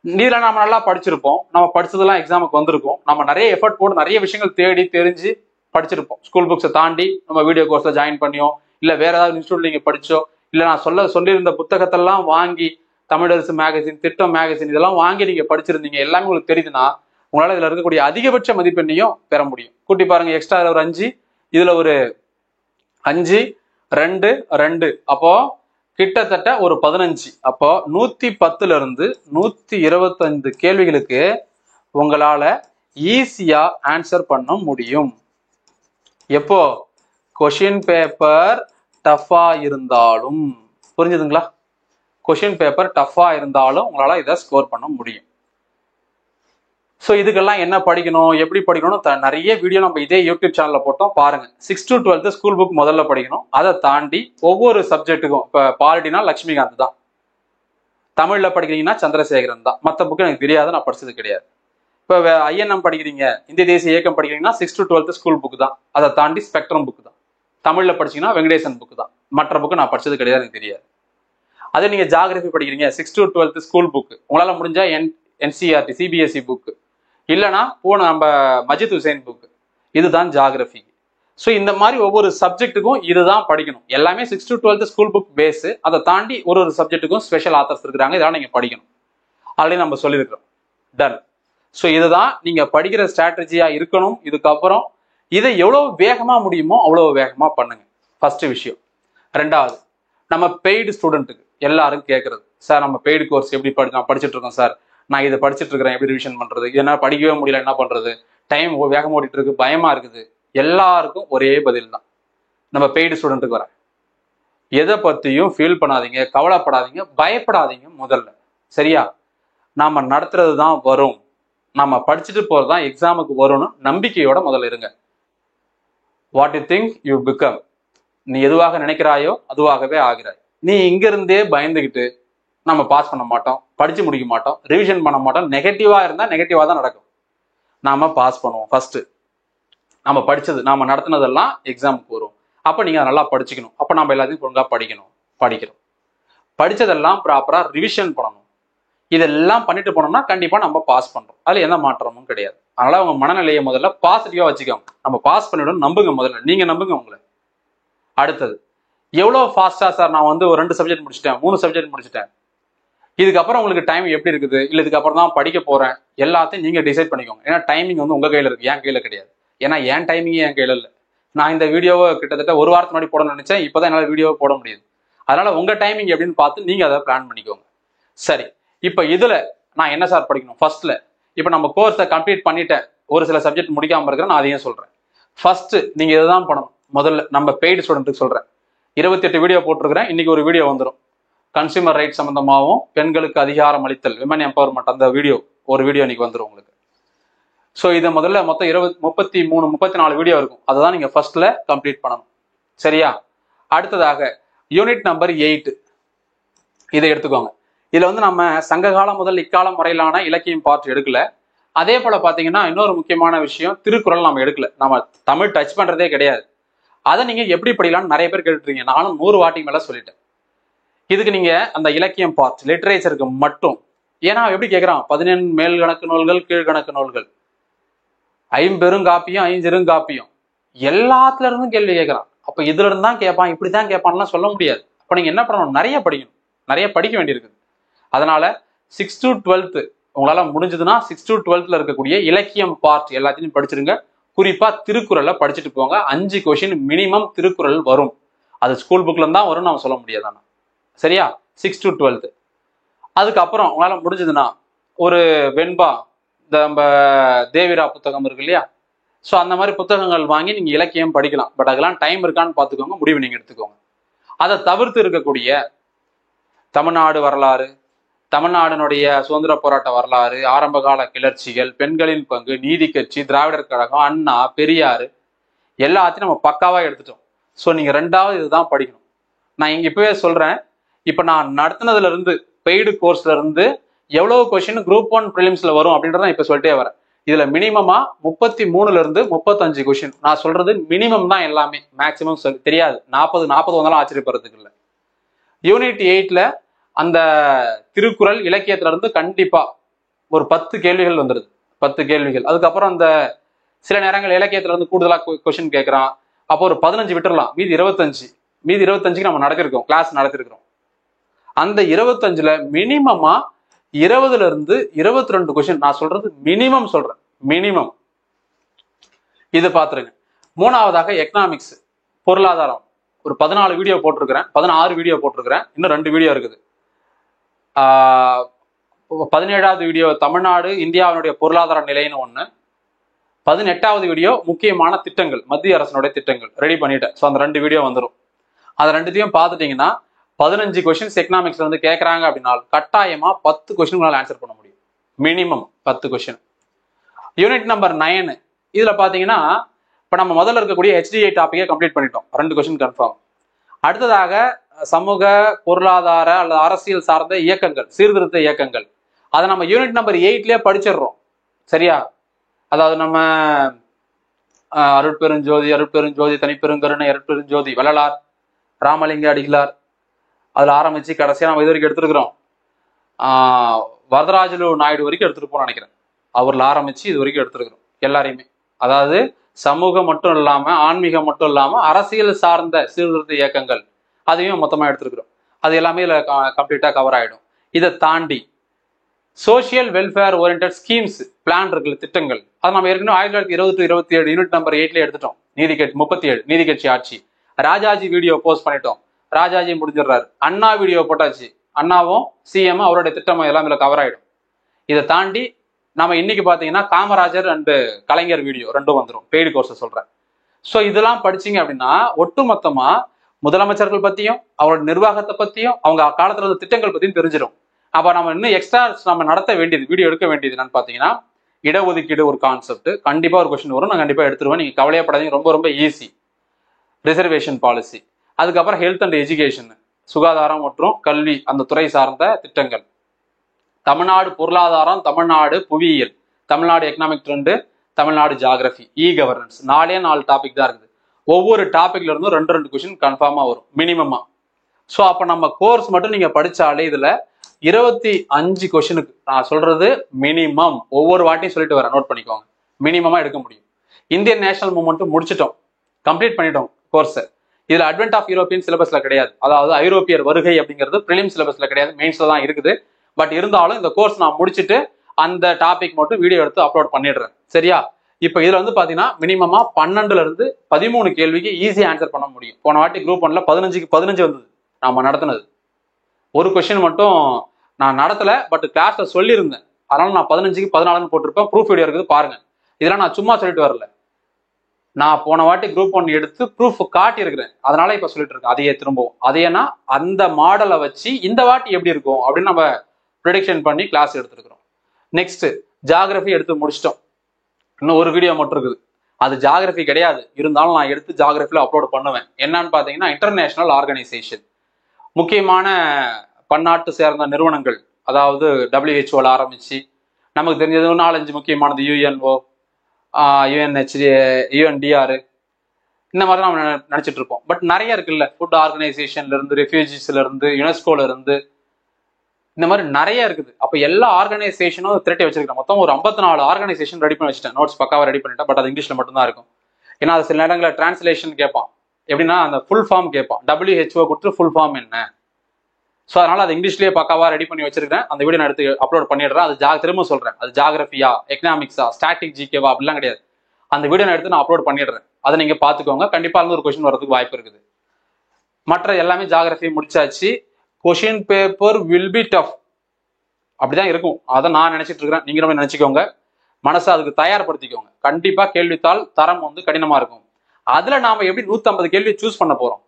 இதுல நம்ம நல்லா படிச்சிருப்போம். நம்ம படிச்சதெல்லாம் எக்ஸாமுக்கு வந்திருக்கும். நம்ம நிறைய எஃபர்ட் போட்டு நிறைய விஷயங்கள் தேடி தெரிஞ்சு படிச்சிருப்போம். ஸ்கூல் புக்ஸை தாண்டி நம்ம வீடியோ கோர்ஸ்ல ஜாயின் பண்ணியோ, இல்ல வேற ஏதாவது இன்ஸ்டியூட்ல நீங்க படிச்சோ, இல்ல நான் சொல்லியிருந்த புத்தகத்தெல்லாம் வாங்கி, தமிழரசு மேகசின், திட்டம் மேகசின் இதெல்லாம் வாங்கி நீங்க படிச்சிருந்தீங்க, எல்லாமே உங்களுக்கு தெரியுதுன்னா உங்களால இதுல இருக்கக்கூடிய அதிகபட்ச மதிப்பெண்ணையும் பெற முடியும். கூட்டி பாருங்க, எக்ஸ்ட்ரா ஒரு 5, இதுல ஒரு 5 2 2, அப்போ கிட்டத்தட்ட ஒரு 15. அப்போ 110ல இருந்து 125 கேள்விகளுக்கு உங்களால ஈஸியா ஆன்சர் பண்ண முடியும். எப்போ கொஷின் பேப்பர் டஃபா இருந்தாலும், புரிஞ்சுதுங்களா? கொஷின் பேப்பர் டஃபா இருந்தாலும் உங்களால இதை ஸ்கோர் பண்ண முடியும். ஸோ இதுக்கெல்லாம் என்ன படிக்கணும், எப்படி படிக்கணும்னு நிறைய வீடியோ நம்ம இதே யூடியூப் சேனல்ல போட்டோம், பாருங்க. 6 to 12 ஸ்கூல் புக் முதல்ல படிக்கணும். அதை தாண்டி ஒவ்வொரு சப்ஜெக்ட்டுக்கும், இப்போ பாலிட்டினா லட்சுமிகாந்த் தான், தமிழ்ல படிக்கிறீங்கன்னா சந்திரசேகரன் தான். மற்ற புக்கு எனக்கு தெரியாது, நான் படிச்சது கிடையாது. இப்போ INM படிக்கிறீங்க, இந்திய தேசிய இயக்கம் படிக்கிறீங்கன்னா 6 to 12 ஸ்கூல் புக் தான். அதை தாண்டி ஸ்பெக்ட்ரம் புக் தான். தமிழ்ல படிச்சீங்கன்னா வெங்கடேசன் புக் தான். மற்ற புக்கு நான் படிச்சது கிடையாது, எனக்கு தெரியாது. அதே நீங்க ஜாகிரபி படிக்கிறீங்க 6 to 12 ஸ்கூல் புக், உங்களால முடிஞ்சா NCERT CBSE புக், இல்லைன்னா நம்ம மஜித் ஹுசைன் புக், இதுதான் ஜாகிரபி. ஸோ இந்த மாதிரி ஒவ்வொரு சப்ஜெக்ட்டுக்கும் இதுதான் படிக்கணும். எல்லாமே 6 to 12 ஸ்கூல் புக் பேஸ். அதை தாண்டி ஒரு சப்ஜெக்ட்டுக்கும் ஸ்பெஷல் ஆத்தர்ஸ் இருக்கிறாங்க, இதெல்லாம் நீங்க படிக்கணும். ஆல்ரெடி நம்ம சொல்லியிருக்கிறோம். டன். ஸோ இதுதான் நீங்க படிக்கிற ஸ்ட்ராட்டஜியா இருக்கணும். இதுக்கப்புறம் இதை எவ்வளவு வேகமா முடியுமோ அவ்வளவு வேகமா பண்ணுங்க, ஃபர்ஸ்ட் விஷயம். ரெண்டாவது, நம்ம பெய்டு ஸ்டூடெண்ட்டுக்கு எல்லாரும் கேட்கறது, சார் நம்ம பெய்டு கோர்ஸ் எப்படி நான் படிச்சுட்டு இருக்கோம் சார், நான் இதை படிச்சுட்டு இருக்கிறேன், எப்படி ரிவிஷன் பண்றது, என்ன படிக்கவே முடியல, என்ன பண்றது, டைம் வேகம் ஓடிட்டு இருக்கு, பயமா இருக்குது. எல்லாருக்கும் ஒரே பதில் தான், நம்ம பெய்டு ஸ்டூடெண்ட்டுக்கு வரேன். எதை பத்தியும் ஃபீல் பண்ணாதீங்க, கவலைப்படாதீங்க, பயப்படாதீங்க. முதல்ல சரியா, நாம நடத்துறது தான் வரும், நம்ம படிச்சுட்டு போறதுதான் எக்ஸாமுக்கு வரும்னு நம்பிக்கையோட முதல்ல இருங்க. What you think you become. நீ எதுவாக நினைக்கிறாயோ அதுவாகவே ஆகிறாய். நீ இங்க இருந்தே பயந்துகிட்டு நம்ம பாஸ் பண்ண மாட்டோம், படிச்சு முடிக்க மாட்டோம், ரிவிஷன் பண்ண மாட்டோம், நெகட்டிவா இருந்தா நெகட்டிவா தான் நடக்கும். நாம பாஸ் பண்ணுவோம். ஃபர்ஸ்ட் நம்ம படிச்சது, நாம நடத்தினதெல்லாம் எக்ஸாமுக்கு வரும். அப்ப நீங்க நல்லா படிச்சுக்கணும். அப்ப நம்ம எல்லாத்தையும் ஒழுங்கா படிக்கிறோம். படிச்சதெல்லாம் ப்ராப்பரா ரிவிஷன் பண்ணணும். இதெல்லாம் பண்ணிட்டு போனோம்னா கண்டிப்பா நம்ம பாஸ் பண்றோம். அதுல எந்த மாற்றமும் கிடையாது. அதனால உங்க மனநிலையை முதல்ல பாசிட்டிவா வச்சுக்கோங்க. நம்ம பாஸ் பண்ணிவிடும் நம்புங்க, முதல்ல நீங்க நம்புங்க உங்களை. அடுத்தது, எவ்வளவு ஃபாஸ்டா சார் நான் ஒரு 2 சப்ஜெக்ட் முடிச்சிட்டேன், 3 சப்ஜெக்ட் முடிச்சிட்டேன், இதுக்கப்புறம் உங்களுக்கு டைம் எப்படி இருக்குது, இல்லை இதுக்கப்புறம் தான் படிக்க போறேன், எல்லாத்தையும் நீங்க டிசைட் பண்ணிக்கோங்க. ஏன்னா டைமிங் உங்க கையில இருக்கு, என் கையில கிடையாது. ஏன்னா என் டைமிங்கே என் கையில இல்லை. நான் இந்த வீடியோவை கிட்டத்தட்ட 1 வாரத்துக்கு முன்னாடி போடணும்னு நினைச்சேன், இப்பதான் என்னால வீடியோவை போட முடியுது. அதனால உங்க டைமிங் எப்படின்னு பார்த்து நீங்க அதை பிளான் பண்ணிக்கோங்க. சரி, இப்ப இதுல நான் என்ன சார் படிக்கணும்? ஃபர்ஸ்ட்ல இப்ப நம்ம கோர்ஸை கம்ப்ளீட் பண்ணிட்டேன், ஒரு சில சப்ஜெக்ட் முடிக்காம இருக்கிறேன், நான் அதையும் சொல்றேன். ஃபர்ஸ்ட் நீங்க இதுதான் பண்ணணும். முதல்ல நம்ம பெய்டு ஸ்டூடெண்ட்டுக்கு சொல்றேன். 28 வீடியோ போட்டிருக்கிறேன், இன்னைக்கு ஒரு வீடியோ வந்துடும். கன்சியூமர் ரைட் சம்பந்தமாகவும் பெண்களுக்கு அதிகாரம் அளித்தல், விமன் எம்பவர்மெண்ட், அந்த ஒரு வீடியோ இன்னைக்கு வந்துடும் உங்களுக்கு. ஸோ இதை முதல்ல மொத்தம் 33 34 வீடியோ இருக்கும், அதை தான் நீங்க ஃபர்ஸ்ட்ல கம்ப்ளீட் பண்ணணும். சரியா? அடுத்ததாக யூனிட் நம்பர் 8 இதை எடுத்துக்கோங்க. இதுல நம்ம சங்ககாலம் முதல் இக்காலம் வரையிலான இலக்கியம் பார்ட் எடுக்கல. அதே போல பாத்தீங்கன்னா இன்னொரு முக்கியமான விஷயம், திருக்குறள் நம்ம எடுக்கல. நம்ம தமிழ் டச் பண்றதே கிடையாது. அதை நீங்க எப்படி படிக்கலாம்னு நிறைய பேர் கேட்டுருக்கீங்க. நானும் 100 வாட்டி மேல சொல்லிட்டேன். இதுக்கு நீங்க அந்த இலக்கியம் பார்ட் லிட்டரேச்சருக்கு மட்டும், ஏன்னா எப்படி கேட்கறான், 17 மேல் கணக்கு நூல்கள் கீழ்கணக்கு நூல்கள், ஐம்பெருங்காப்பியம் ஐஞ்சிருங்காப்பியம், எல்லாத்துல இருந்தும் கேள்வி கேட்கறான். அப்ப இதுல இருந்து தான் கேட்பான், இப்படிதான் கேட்பான்லாம் சொல்ல முடியாது. அப்ப நீங்க என்ன பண்ணணும், நிறைய படிக்கணும், நிறைய படிக்க வேண்டியிருக்குது. அதனால 6 to 12 உங்களால முடிஞ்சதுன்னா 6 to 12 இருக்கக்கூடிய இலக்கியம் பார்ட் எல்லாத்தையும் படிச்சிருங்க. குறிப்பா திருக்குறளை படிச்சுட்டு போங்க. 5 கொஸ்டின் மினிமம் திருக்குறள் வரும். அது ஸ்கூல் புக்ல இருந்தா வரும், நம்ம சொல்ல முடியாது. சரியா? 6 to 12. அதுக்கப்புறம் உங்களால முடிஞ்சதுன்னா ஒரு வெண்பா, இந்த நம்ம தேவிரா புத்தகம் இருக்கு இல்லையா, ஸோ அந்த மாதிரி புத்தகங்கள் வாங்கி நீங்க இலக்கியம் படிக்கலாம். பட் அதெல்லாம் டைம் இருக்கான்னு பார்த்துக்கோங்க, முடிவு நீங்க எடுத்துக்கோங்க. அதை தவிர்த்து இருக்கக்கூடிய தமிழ்நாடு வரலாறு, தமிழ்நாடுனுடைய சுதந்திர போராட்ட வரலாறு, ஆரம்பகால கிளர்ச்சிகள், பெண்களின் பங்கு, நீதி கட்சி, திராவிடர் கழகம், அண்ணா, பெரியாரு, எல்லாத்தையும் நம்ம பக்காவா எடுத்துட்டோம். ஸோ நீங்க 2வது இதுதான் படிக்கணும். நான் இங்க இப்பவே சொல்றேன், இப்ப நான் நடத்தினதுல இருந்து பெய்டு கோர்ஸ்ல இருந்து எவ்வளவு கொஸ்டின் குரூப் 1 ப்ரிலிம்ஸ்ல வரும் அப்படின்றத இப்ப சொல்லிட்டே வரேன். இதுல மினிமமா 33ல இருந்து 35 கொஸ்டின். நான் சொல்றது மினிமம் தான், எல்லாமே மேக்சிமம் தெரியாது. 40 வந்தாலும் ஆச்சரியப்படுறதுக்கு இல்லை. யூனிட் 8ல அந்த திருக்குறள் இலக்கியத்துல இருந்து கண்டிப்பா ஒரு 10 கேள்விகள் வந்துருது. 10 கேள்விகள். அதுக்கப்புறம் அந்த சில நேரங்கள் இலக்கியத்துல இருந்து கூடுதலா கொஸ்டின் கேட்கறான். அப்போ ஒரு 15 விட்டுறலாம், மீதி 25க்கு நம்ம நடத்திருக்கோம், கிளாஸ் நடத்திருக்கிறோம். அந்த 25ல மினிமமா 20ல இருந்து 22 கொஸ்டின். நான் சொல்றது மினிமம் சொல்றேன், மினிமம். இது பாத்துருங்க. 3வதாக எக்கனாமிக்ஸ், பொருளாதாரம். ஒரு 14 வீடியோ போட்டிருக்கிறேன், 16 வீடியோ போட்டிருக்கிறேன், இன்னும் 2 வீடியோ இருக்குது. 17வது வீடியோ தமிழ்நாடு இந்தியாவினுடைய பொருளாதார நிலைன்னு ஒண்ணு, 18வது வீடியோ முக்கியமான திட்டங்கள், மத்திய அரசனுடைய திட்டங்கள் ரெடி பண்ணிட்டேன். ஸோ அந்த 2 வீடியோ வந்துடும். அதை 2த்தையும் பார்த்துட்டீங்கன்னா 15 கொஸ்டின்ஸ் எக்கனாமிக்ஸ்ல வந்து கேட்கறாங்க அப்படின்னா கட்டாயமா 10 கொஸ்டின் ஆன்சர் பண்ண முடியும். Minimum 10 question. யூனிட் நம்பர் 9 இதுல பாத்தீங்கன்னா இப்ப நம்ம முதல்ல இருக்கக்கூடிய HDI டாபிக்கை கம்ப்ளீட் பண்ணிட்டோம். 2 கொஸ்டின் கன்ஃபார்ம். அடுத்ததாக சமூக பொருளாதார அல்லது அரசியல் சார்ந்த இயக்கங்கள், சீர்திருத்த இயக்கங்கள், அதை நம்ம யூனிட் நம்பர் 8லயே படிச்சிடுறோம். சரியா? அதாவது நம்ம அருட்பெருஞ்சோதி, தனிப்பெருங்கருணை, அருட்பெருஞ்சோதி, வள்ளலார், ராமலிங்க அடிகளார், அதுல ஆரம்பிச்சு கடைசியா நம்ம இது வரைக்கும் எடுத்துருக்கிறோம். வரதராஜலு நாயுடு வரைக்கும் எடுத்துருப்போம்னு நினைக்கிறேன். அவர்ல ஆரம்பிச்சு இது வரைக்கும் எடுத்துருக்கிறோம் எல்லாரையுமே. அதாவது சமூகம் மட்டும் இல்லாம, ஆன்மீகம் மட்டும் இல்லாம, அரசியல் சார்ந்த சீர்திருத்த இயக்கங்கள் அதையும் மொத்தமா எடுத்துருக்கிறோம். அது எல்லாமே இதுல கம்ப்ளீட்டா கவர் ஆயிடும். இதை தாண்டி social welfare oriented schemes, plan இருக்குல்ல, திட்டங்கள், அது நம்ம ஏற்கனவே 1920-27 யூனிட் நம்பர் 8ல எடுத்துட்டோம். நீதி கட்சி 37 நீதி கட்சி ஆட்சி. ராஜாஜி வீடியோ போஸ்ட் பண்ணிட்டோம், ராஜாஜி முடிஞ்சிடுறாரு. அண்ணா வீடியோ போட்டாச்சு, அண்ணாவும் சிஎம் அவருடைய திட்டம் எல்லாம் இதுல கவர் ஆயிடும். இதை தாண்டி நம்ம இன்னைக்கு பாத்தீங்கன்னா காமராஜர் அண்ட் கலைஞர் வீடியோ 2ம் வந்துடும். பெய்டு கோர்ஸ் சொல்றேன். ஸோ இதெல்லாம் படிச்சீங்க அப்படின்னா ஒட்டுமொத்தமா முதலமைச்சர்கள் பத்தியும், அவரோட நிர்வாகத்தை பத்தியும், அவங்க காலத்துல இருந்த திட்டங்கள் பத்தியும் தெரிஞ்சிடும். அப்ப நம்ம இன்னும் எக்ஸ்ட்ரா நம்ம நடத்த வேண்டியது, வீடியோ எடுக்க வேண்டியது என்னன்னு பாத்தீங்கன்னா, இடஒதுக்கீடு ஒரு கான்செப்ட், கண்டிப்பா ஒரு கொஸ்டின் வரும், நான் கண்டிப்பா எடுத்துருவேன், நீங்க கவலையப்படாதீங்க, ரொம்ப ரொம்ப ஈஸி. ரிசர்வேஷன் பாலிசி, அதுக்கப்புறம் ஹெல்த் அண்ட் எஜுகேஷன், சுகாதாரம் மற்றும் கல்வி, அந்த துறை சார்ந்த திட்டங்கள், தமிழ்நாடு பொருளாதாரம், தமிழ்நாடு புவியியல், Tamil Nadu economic trend, Tamil Nadu geography, governance, 4 topic தான் இருக்குது. ஒவ்வொரு டாபிக்ல இருந்தும் 2 கொஸ்டின் கன்ஃபார்மா வரும் மினிமமா. ஸோ அப்ப நம்ம கோர்ஸ் மட்டும் நீங்க படிச்சாலே இதுல 25 கொஸ்டினுக்கு, நான் சொல்றது மினிமம், ஒவ்வொரு வாட்டியும் சொல்லிட்டு வரேன், நோட் பண்ணிக்கோங்க, மினிமமா எடுக்க முடியும். இந்தியன் நேஷனல் மூவ்மெண்ட் முடிச்சிட்டோம், கம்ப்ளீட் பண்ணிட்டோம் கோர்ஸ். இதுல அட்வென்ட் ஆஃப் யூரோப்பியன் சிலபஸ்ல கிடையாது, அதாவது ஐரோப்பியர் வருகை அப்படிங்கிறது பிரிலிம் சிலபஸ்ல கிடையாது, மெயின்ஸ்ல தான் இருக்குது. பட் இருந்தாலும் இந்த கோர்ஸ் நான் முடிச்சுட்டு அந்த டாபிக் மட்டும் வீடியோ எடுத்து அப்லோட் பண்ணிடுறேன். சரியா? இப்ப இதுல வந்து பாத்தீங்கன்னா மினிமமா 12ல இருந்து 13 கேள்விக்கு ஈஸியா ஆன்சர் பண்ண முடியும். போன வாட்டி குரூப் 1ல 15க்கு 15 வந்தது நாம நடத்தினது. ஒரு கொஸ்டின் மட்டும் நான் நடத்தல, பட் கிளாஸ்ல சொல்லியிருந்தேன், அதனால நான் 15க்கு 14 போட்டிருப்பேன். ப்ரூஃப் வீடியோ இருக்குது பாருங்க. இதெல்லாம் நான் சும்மா சொல்லிட்டு வரல, நான் போன வாட்டி குரூப் 1 எடுத்து ப்ரூஃப் காட்டி இருக்கிறேன், அதனால இப்ப சொல்லிட்டு இருக்கேன் அதையே திரும்பவும். அதையேனா அந்த மாடலை வச்சு இந்த வாட்டி எப்படி இருக்கும் அப்படின்னு நம்ம ப்ரெடிக்ஷன் பண்ணி கிளாஸ் எடுத்துருக்கிறோம். நெக்ஸ்ட் ஜியாகிரபி எடுத்து முடிச்சிட்டோம், இன்னும் ஒரு வீடியோ மட்டும் இருக்குது. அது ஜியாகிரபி கிடையாது, இருந்தாலும் நான் எடுத்து ஜியாகிரபில அப்லோட் பண்ணுவேன். என்னன்னு பாத்தீங்கன்னா இன்டர்நேஷனல் ஆர்கனைசேஷன், முக்கியமான பன்னாட்டு சேர்ந்த நிறுவனங்கள், அதாவது WHO ஆரம்பிச்சு நமக்கு தெரிஞ்சது 4-5 முக்கியமானது, UNO, UNHCR, UNDR, இந்த மாதிரி நம்ம நினைச்சிட்டு இருப்போம். பட் நிறைய இருக்குல்ல, ஃபுட் ஆர்கனைசேஷன்ல இருந்து, ரெஃப்யூஜிஸ்ல இருந்து, யுனெஸ்கோல இருந்து, இந்த மாதிரி நிறைய இருக்குது. அப்ப எல்லா ஆர்கனைசேஷனும் திரட்டி வச்சிருக்கேன். மொத்தம் ஒரு 54 ஆர்கனைசேஷன் ரெடி பண்ணி வச்சுட்டேன். நோட்ஸ் பக்காவா ரெடி பண்ணிட்டேன். பட் அது இங்கிலீஷ்ல மட்டும் தான் இருக்கும். ஏன்னா அது சில நேரங்களில் டிரான்ஸ்லேஷன் கேட்பான். எப்படின்னா அந்த ஃபுல் ஃபார்ம் கேட்பான். WHO கொடுத்து ஃபுல் ஃபார்ம் என்ன. ஸோ அதனால அது இங்கிலீஷ்லேயே பக்காவா ரெடி பண்ணி வச்சிருக்கேன். அந்த வீடியோ நான் எடுத்து அப்லோட் பண்ணிடுறேன். அது திரும்ப சொல்றேன், அது ஜாகிரபியா, எக்கனாமிக்ஸா, ஸ்டாட்டிக் ஜிகேவா அப்படிலாம் கிடையாது. அந்த வீடியோ நான் எடுத்து நான் அப்லோட் பண்ணிடுறேன். அதை நீங்க பாத்துக்கோங்க. கண்டிப்பா ஒரு கொஸ்டின் வரதுக்கு வாய்ப்பு இருக்குது. மற்ற எல்லாமே ஜாகிரபி முடிச்சாச்சு. Question paper will be tough, அப்படிதான் இருக்கும். அதை நான் நினைச்சிட்டு இருக்கிறேன். நீங்களும் நினைச்சுக்கோங்க. மனசை அதுக்கு தயார்படுத்திக்கோங்க. கண்டிப்பா கேள்வித்தாள் தரம் கடினமா இருக்கும். அதுல நாம எப்படி 150 கேள்வி சூஸ் பண்ண போறோம்.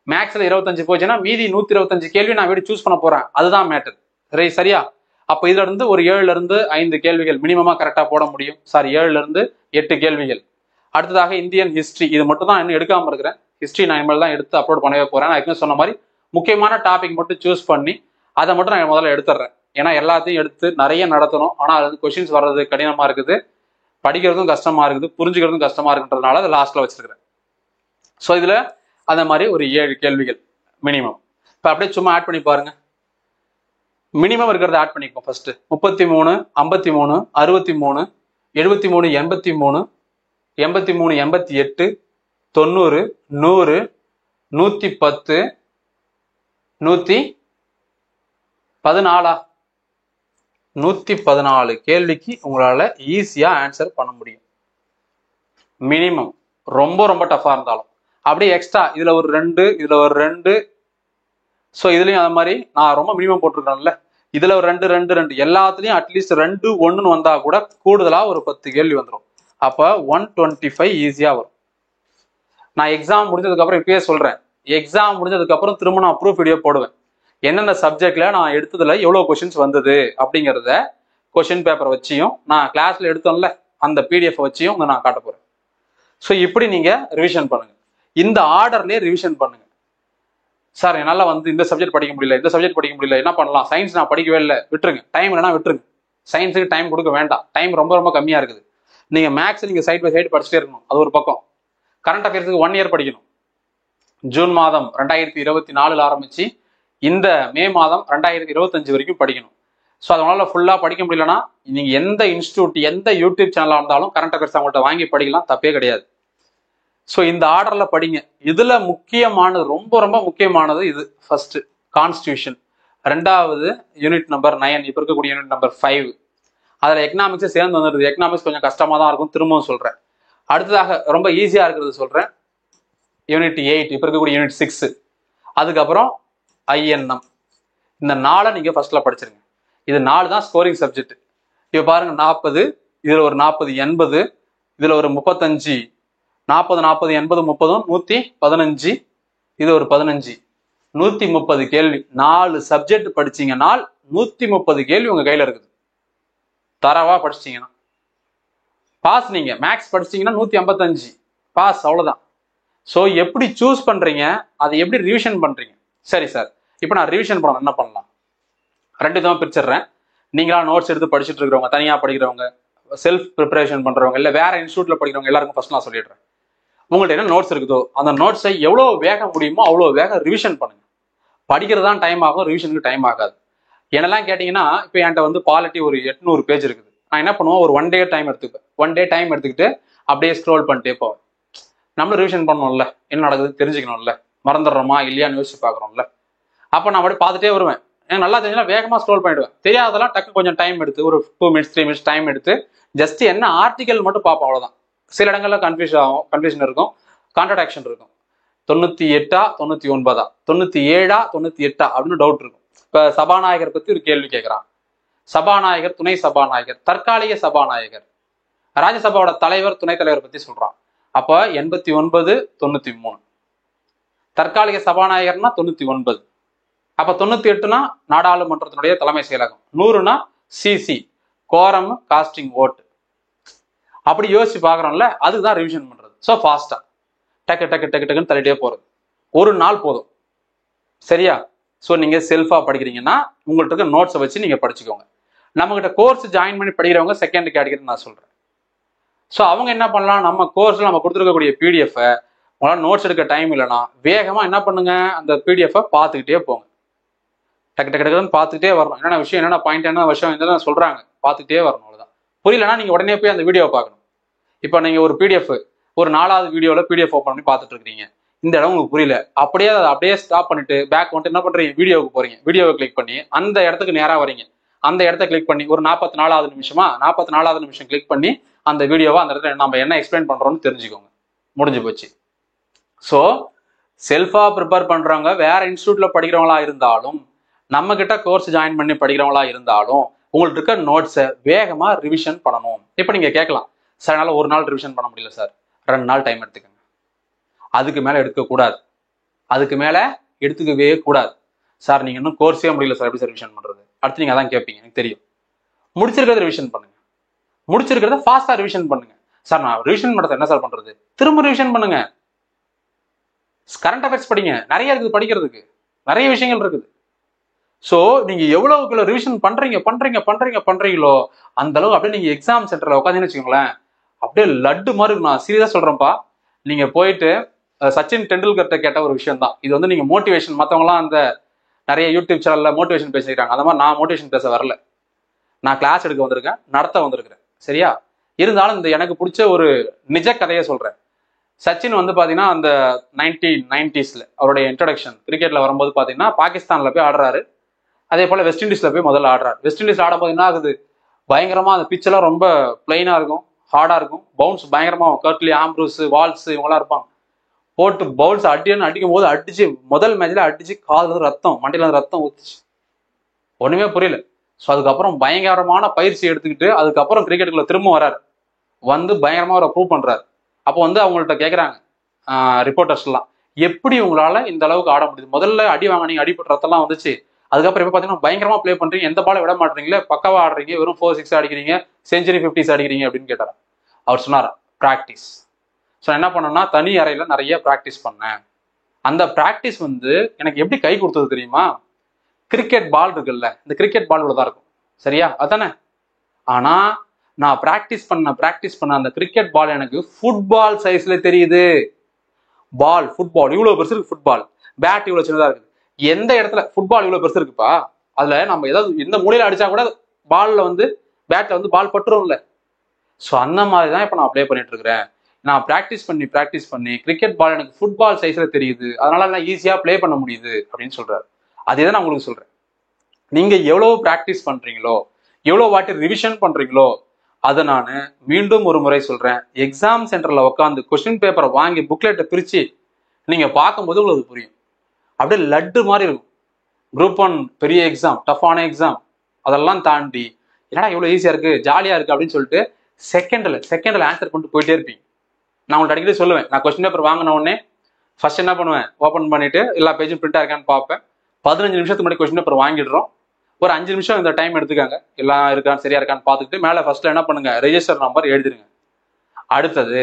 மேக்ஸ்ல 25 போச்சுன்னா மீதி 125 கேள்வி நான் எப்படி சூஸ் பண்ண போறேன், அதுதான் மேட்டர். சரியா? அப்ப இதுல இருந்து ஒரு 7ல இருந்து 5 கேள்விகள் மினிமமா கரெக்டா போட முடியும். 7ல இருந்து 8 கேள்விகள். அடுத்ததாக இந்தியன் ஹிஸ்டரி, இது மட்டும் தான் இன்னும் எடுக்காம இருக்கிறேன். ஹிஸ்டரி நான் இனிமேல் தான் எடுத்து அப்லோட் பண்ணவே போறேன். நான் சொன்ன மாதிரி முக்கியமான டாபிக் மட்டும் சூஸ் பண்ணி அதை மட்டும் நான் முதல்ல எடுத்துடுறேன். ஏன்னா எல்லாத்தையும் எடுத்து நிறைய நடத்தணும். ஆனா அது கொஸ்டின்ஸ் வர்றது கடினமா இருக்குது, படிக்கிறதும் கஷ்டமா இருக்குது, புரிஞ்சுக்கிறதும் கஷ்டமா இருக்குன்றதுனால அதை லாஸ்ட்ல வச்சிருக்கிறேன். ஸோ இதுல அந்த மாதிரி ஒரு 7 கேள்விகள் மினிமம். இப்போ அப்படியே சும்மா ஆட் பண்ணி பாருங்க. மினிமம் இருக்கிறத ஆட் பண்ணிப்போம். ஃபர்ஸ்ட் 33, 53, 63, 73, 83, 83, 88, 90, 100, 110, 114. 114 கேள்விக்கு உங்களால ஈஸியா ஆன்சர் பண்ண முடியும். மினிமம். ரொம்ப ரொம்ப டஃபா இருந்தாலும் அப்படியே எக்ஸ்ட்ரா இதுல ஒரு 2, இதுல ஒரு 2. ஸோ இதுலயும் அந்த மாதிரி நான் ரொம்ப மினிமம் போட்டிருக்கேன்ல, இதுல ஒரு 2, 2, 2 எல்லாத்துலயும் அட்லீஸ்ட் 2, 1 வந்தா கூட கூடுதலா ஒரு 10 கேள்வி வந்துடும். அப்ப 125 ஈஸியா வரும். நான் எக்ஸாம் முடிஞ்சதுக்கு அப்புறம் இப்பயே சொல்றேன், எக்ஸாம் முடிஞ்சதுக்கு அப்புறம் திரும்ப நான் ப்ரூஃப் வீடியோ போடுவேன். என்னென்ன சப்ஜெக்ட்ல நான் எடுத்ததுல எவ்வளவு கொஸ்டின்ஸ் வந்தது அப்படிங்கிறத கொஸ்டின் பேப்பர் வச்சியும் நான் கிளாஸ்ல எடுத்தோம்ல அந்த பிடிஎஃப் வச்சியும் நான் காட்ட போறேன். ஸோ இப்படி நீங்க ரிவிஷன் பண்ணுங்க. இந்த ஆர்டர்லயே ரிவிஷன் பண்ணுங்க. சார் என்னால இந்த சப்ஜெக்ட் படிக்க முடியல, இந்த சப்ஜெக்ட் படிக்க முடியல, என்ன பண்ணலாம்? சயின்ஸ் நான் படிக்கவே இல்லை, விட்டுருங்க. டைம் இல்லைனா விட்டுருங்க. சயின்ஸுக்கு டைம் கொடுக்க வேண்டாம். டைம் ரொம்ப ரொம்ப கம்மியா இருக்குது. நீங்க மேக்ஸ் நீங்க சைட் பை சைடு படிச்சுட்டே இருக்கணும். அது ஒரு பக்கம். கரண்ட் அஃபேர்ஸுக்கு 1 இயர் படிக்கணும். ஜூன் மாதம் 2024 ஆரம்பிச்சு இந்த மே மாதம் 2025 வரைக்கும் படிக்கணும். ஸோ அதனால ஃபுல்லா படிக்க முடியலன்னா நீங்க எந்த இன்ஸ்டியூட், எந்த யூடியூப் சேனலா இருந்தாலும் கரண்ட் அஃபேர்ஸ் அவங்கள்ட்ட வாங்கி படிக்கலாம், தப்பே கிடையாது. ஸோ இந்த ஆர்டர்ல படிங்க. இதுல முக்கியமானது, ரொம்ப ரொம்ப முக்கியமானது இது. ஃபர்ஸ்ட் கான்ஸ்டியூஷன், 2வது யூனிட் நம்பர் 9, இப்ப இருக்கக்கூடிய யூனிட் நம்பர் 5. அதுல எக்கனாமிக்ஸ் சேர்ந்து வந்துடுது. எக்கனாமிக்ஸ் கொஞ்சம் கஷ்டமா தான் இருக்கும், திரும்பவும் சொல்றேன். அடுத்ததாக ரொம்ப ஈஸியா இருக்கிறது சொல்றேன், யூனிட் 8, இப்ப இருக்கக்கூடிய யூனிட் 6. அதுக்கப்புறம் INM. இந்த 4 நீங்க ஃபர்ஸ்ட்ல படிச்சிருங்க. இது 4 தான் ஸ்கோரிங் சப்ஜெக்ட். இப்ப பாருங்க 40, இதுல ஒரு 40, 80, இதுல ஒரு 35, 40, 40, 80, 30, 115, இது ஒரு 15, 130 கேள்வி. 4 சப்ஜெக்ட் படிச்சீங்கன்னா 130 கேள்வி உங்க கையில இருக்குது. தரவா படிச்சிட்டீங்கன்னா பாஸ். நீங்க மேக்ஸ் படிச்சீங்கன்னா 155 பாஸ், அவ்வளவுதான். ஸோ எப்படி சூஸ் பண்றீங்க, அதை எப்படி ரிவிஷன் பண்றீங்க? சரி சார், இப்போ நான் ரிவிஷன் பண்ண என்ன பண்ணலாம்? 2 விதமா பிரிச்சிடுறேன். நீங்களா நோட்ஸ் எடுத்து படிச்சுட்டு இருக்கிறவங்க, தனியா படிக்கிறவங்க, செல்ஃப் ப்ரிப்பரேஷன் பண்றவங்க, இல்ல வேற இன்ஸ்டியூட்ல படிக்கிறவங்க எல்லாருக்கும் ஃபர்ஸ்ட் நான் சொல்லிடுறேன். உங்கள்ட்ட என்ன நோட்ஸ் இருக்குதோ அந்த நோட்ஸை எவ்வளவு வேகம் முடியுமோ அவ்வளவு வேகம் ரிவிஷன் பண்ணுங்க. படிக்கிறது தான் டைம் ஆகும், ரிவிஷனுக்கு டைம் ஆகாது. என்னெல்லாம் கேட்டீங்கன்னா, இப்போ என்கிட்ட பாலிட்டி ஒரு 800 பேஜ் இருக்குது. நான் என்ன பண்ணுவேன், ஒரு 1 டே டைம் எடுத்துப்பேன். 1 டே டைம் எடுத்துக்கிட்டு அப்படியே ஸ்க்ரோல் பண்ணிட்டே போவேன். நம்மளும் ரிவிஷன் பண்ணணும்ல, என்ன நடக்குது தெரிஞ்சுக்கணும்ல, மறந்துடுறோமா இல்லையான்னு யோசிச்சு பார்க்குறோம்ல. அப்போ நான் அப்படியே பார்த்துட்டே வருவேன். எனக்கு நல்லா தெரிஞ்சுன்னா வேகமா ஸ்க்ரோல் பண்ணிடுவேன். தெரியாதெல்லாம் டக்கு கொஞ்சம் டைம் எடுத்து ஒரு 2 மினிட்ஸ் 3 மினிட்ஸ் டைம் எடுத்து ஜஸ்ட் என்ன ஆர்டிகல் மட்டும் பார்ப்போம், அவ்வளவுதான். சில இடங்கள்ல கன்ஃபியூஷன் இருக்கும், கான்ட்ராடிக்ஷன் இருக்கும். 98 99 97 98 அப்படின்னு டவுட் இருக்கும். இப்ப சபாநாயகர் பத்தி ஒரு கேள்வி கேட்கிறான். சபாநாயகர், துணை சபாநாயகர், தற்காலிக சபாநாயகர், ராஜ்யசபாவோட தலைவர், துணைத் தலைவர் பத்தி சொல்றான். அப்ப 89 93, தற்காலிக சபாநாயகர்னா 99, அப்ப 98னா நாடாளுமன்றத்தினுடைய தலைமை செயலகம், 100னா சிசி கோரம் காஸ்டிங் ஓட்டு. அப்படி யோசிச்சு பாக்குறோம்ல, அதுதான் ரிவிஷன் பண்றது. ஸோ ஃபாஸ்டா டக்கு டக்கு டக்கு டக்குன்னு தள்ளிட்டே போறது. ஒரு நாள் போதும், சரியா? ஸோ நீங்க செல்ஃபா படிக்கிறீங்கன்னா உங்கள்ட்ட இருக்க நோட்ஸை வச்சு நீங்க படிச்சுக்கோங்க. நம்ம கிட்ட கோர்ஸ் ஜாயின் பண்ணி படிக்கிறவங்க செகண்ட் கேட்டகரி நான் சொல்றேன். ஸோ அவங்க என்ன பண்ணலாம், நம்ம கோர்ஸ்ல நம்ம கொடுத்துருக்கக்கூடிய PDF உங்களால் நோட்ஸ் எடுக்க டைம் இல்லைன்னா வேகமாக என்ன பண்ணுங்க, அந்த பிடிஎஃபை பார்த்துக்கிட்டே போங்க. டக்கு டக்கு டக்குன்னு பார்த்துக்கிட்டே வரணும். என்னென்ன விஷயம், என்னென்ன பாயிண்ட், என்ன விஷயம் என்னென்ன சொல்றாங்க பார்த்துக்கிட்டே வரணும். அவ்வளோதான். புரியலன்னா நீங்கள் உடனே போய் அந்த வீடியோவை பார்க்கணும். இப்போ நீங்கள் ஒரு பிடிஎஃப், ஒரு 4வது வீடியோவில் பிடிஎஃப் ஓப்பன் பண்ணி பார்த்துட்டு இருக்கீங்க. இந்த இடம் உங்களுக்கு புரியல, அப்படியே ஸ்டாப் பண்ணிட்டு பேக் வந்துட்டு என்ன பண்றீங்க, வீடியோவுக்கு போறீங்க. வீடியோவை கிளிக் பண்ணி அந்த இடத்துக்கு நேராக வரீங்க. அந்த இடத்த கிளிக் பண்ணி ஒரு 44வது நிமிஷமா 44வது நிமிஷம் கிளிக் பண்ணி அந்த வீடியோவை அந்த இடத்துல நம்ம என்ன எக்ஸ்பிளைன் பண்றோம்னு தெரிஞ்சுக்கோங்க. முடிஞ்சு போச்சு. ஸோ செல்ஃபா ப்ரிப்பேர் பண்றவங்க வேற இன்ஸ்டியூட்ல படிக்கிறவங்களா இருந்தாலும், நம்ம கிட்ட கோர்ஸ் ஜாயின் பண்ணி படிக்கிறவங்களா இருந்தாலும், உங்களுக்கு இருக்க நோட்ஸை வேகமா ரிவிஷன் பண்ணணும். இப்போ நீங்க கேட்கலாம், சார் என்னால் ஒரு நாள் ரிவிஷன் பண்ண முடியல சார். 2 நாள் டைம் எடுத்துக்கோங்க. அதுக்கு மேல எடுக்கக்கூடாது. அதுக்கு மேல எடுத்துக்கவே கூடாது. சார் நீங்க இன்னும் கோர்ஸே முடியல சார், எப்படி சார் ரிவிஷன் பண்றது? அடுத்து நீங்க அதான் கேட்பீங்க, எனக்கு தெரியும். முடிச்சிருக்கிறத ரிவிஷன் பண்ணுங்க. முடிச்சிருக்கிறத ஃபாஸ்டா ரிவிஷன் பண்ணுங்க. சார் நான் ரிவிஷன் பண்ணுறது என்ன சார் பண்றது? திரும்ப ரிவிஷன் பண்ணுங்க. கரண்ட் அஃபேர்ஸ் படிங்க, நிறைய இருக்குது படிக்கிறதுக்கு, நிறைய விஷயங்கள் இருக்குது. ஸோ நீங்க எவ்வளவுக்குள்ள ரிவிஷன் பண்றீங்களோ அந்த அளவு அப்படியே நீங்க எக்ஸாம் சென்டர்ல உட்காந்துன்னு வச்சுக்கோங்களேன், அப்படியே லட்டு மாதிரி இருக்கும். நான் சீரியஸா சொல்றேன்ப்பா. நீங்க போயிட்டு சச்சின் டெண்டுல்கர்ட்ட கேட்ட ஒரு விஷயம் தான் இது. வந்து நீங்க மோட்டிவேஷன், மற்றவங்களாம் அந்த நிறைய யூடியூப் சேனல்ல மோட்டிவேஷன் பேசிக்கிறாங்க. அந்த மாதிரி நான் மோட்டிவேஷன் பேச வரல. நான் கிளாஸ் எடுக்க வந்திருக்கேன், நடத்த வந்திருக்கிறேன். சரியா? இருந்தாலும் இந்த எனக்கு பிடிச்ச ஒரு நிஜ கதையை சொல்றேன். சச்சின் வந்து பாத்தீங்கன்னா அந்த 1990s அவருடைய இன்ட்ரடக்ஷன் கிரிக்கெட்ல வரும்போது பாத்தீங்கன்னா பாகிஸ்தான்ல போய் ஆடுறாரு. அதே போல வெஸ்ட் இண்டீஸ்ல போய் முதல்ல ஆடுறாரு. வெஸ்ட் இண்டீஸ்ல ஆடும்போது என்ன ஆகுது, பயங்கரமா அந்த பிச் எல்லாம் ரொம்ப பிளைனா இருக்கும், ஹார்டா இருக்கும், பவுன்ஸ் பயங்கரமா, கர்ட்லி, ஆம்ப்ரூஸ், வால்ஸ் இவங்கெல்லாம் இருப்பாங்க. போட்டு பவுல்ஸ் அடிக்கும் போது அடிச்சு முதல் மேட்ச்ல அடிச்சு காதுல ரத்தம், மண்டையில ரத்தம் ஊத்துச்சு. ஒண்ணுமே புரியல. ஸோ அதுக்கப்புறம் பயங்கரமான பயிற்சி எடுத்துக்கிட்டு அதுக்கப்புறம் கிரிக்கெட்டுக்குள்ள திரும்ப வர்றாரு. வந்து பயங்கரமா அவரை ப்ரூவ் பண்றாரு. அப்போ வந்து அவங்கள்ட்ட கேட்குறாங்க ரிப்போர்ட்டர்ஸ் எல்லாம், எப்படி உங்களால இந்த அளவுக்கு ஆட முடியுது? முதல்ல அடி வாங்கினீங்க, அடிப்பட்ட ரத்தம்லாம் வந்துச்சு. அதுக்கப்புறம் இப்போ பார்த்தீங்கன்னா பயங்கரமா ப்ளே பண்றீங்க, எந்த பாலை விட மாட்டீங்களே, பக்காவா ஆடுறீங்க, வெறும் 4-6 அடிக்கிறீங்க, செஞ்சுரி 50s அடிக்கிறீங்க அப்படின்னு கேட்டார். அவர் சொன்னார், ப்ராக்டிஸ். ஸோ என்ன பண்ணேன்னா தனி அறையில நிறைய ப்ராக்டிஸ் பண்ணேன். அந்த ப்ராக்டிஸ் வந்து எனக்கு எப்படி கை கொடுத்தது தெரியுமா? கிரிக்கெட் பால் இருக்குல்ல, இந்த கிரிக்கெட் பால் இவ்வளவுதான் இருக்கும். சரியா? அதானே? ஆனா நான் ப்ராக்டிஸ் பண்ண அந்த கிரிக்கெட் பால் எனக்கு ஃபுட்பால் சைஸ்ல தெரியுது. பால், ஃபுட்பால் இவ்வளவு பெருசு இருக்கு. ஃபுட்பால் பேட் இவ்வளவு சின்னதா இருக்கு. எந்த இடத்துல ஃபுட்பால் இவ்வளவு பெருசு இருக்குப்பா, அதுல நம்ம ஏதாவது எந்த மூலையில அடிச்சா கூட பால்ல வந்து பேட்ல வந்து பால் பட்டுரும்ல. ஸோ அந்த மாதிரி தான் இப்போ நான் அப்ளை பண்ணிட்டு இருக்கிறேன். நான் ப்ராக்டிஸ் பண்ணி கிரிக்கெட் பால் எனக்கு ஃபுட்பால் சைஸ்ல தெரியுது, அதனால நான் ஈஸியா ப்ளே பண்ண முடியுது அப்படின்னு சொல்றாரு. அதே தான் நான் உங்களுக்கு சொல்றேன். நீங்க எவ்வளவு ப்ராக்டிஸ் பண்றீங்களோ, எவ்வளவு வாட்டி ரிவிஷன் பண்றீங்களோ, அதை நான் மீண்டும் ஒரு முறை சொல்றேன், எக்ஸாம் சென்டர்ல உட்காந்து கொஸ்டின் பேப்பரை வாங்கி புக்லெட்டை பிரிச்சு நீங்க பார்க்கும்போது உங்களுக்கு புரியும். அப்படியே லட்டு மாதிரி இருக்கும். குரூப் 1 பெரிய எக்ஸாம், டஃப்பான எக்ஸாம், அதெல்லாம் தாண்டி என்னடா இவ்வளவு ஈஸியா இருக்கு, ஜாலியா இருக்கு அப்படின்னு சொல்லிட்டு செகண்ட்ல ஆன்சர் பண்ணிட்டு போயிட்டே இருப்பீங்க. நான் உங்களுக்கு அடிக்கடி சொல்லுவேன், நான் கொஸ்டின் பேப்பர் வாங்கின உடனே ஃபர்ஸ்ட் என்ன பண்ணுவேன், ஓப்பன் பண்ணிட்டு எல்லா பேஜும் பிரிண்டா இருக்கான்னு பார்ப்பேன். 15 நிமிஷத்துக்கு முன்னாடி கொஸ்டின் பேப்பர் வாங்கிடுறோம். ஒரு 5 நிமிஷம் இந்த டைம் எடுத்துக்காங்க, எல்லாம் இருக்கான்னு சரியா இருக்கான்னு பார்த்துக்கிட்டு மேலே ஃபர்ஸ்ட்ல என்ன பண்ணுங்க, ரெஜிஸ்டர் நம்பர் எழுதிருங்க. அடுத்தது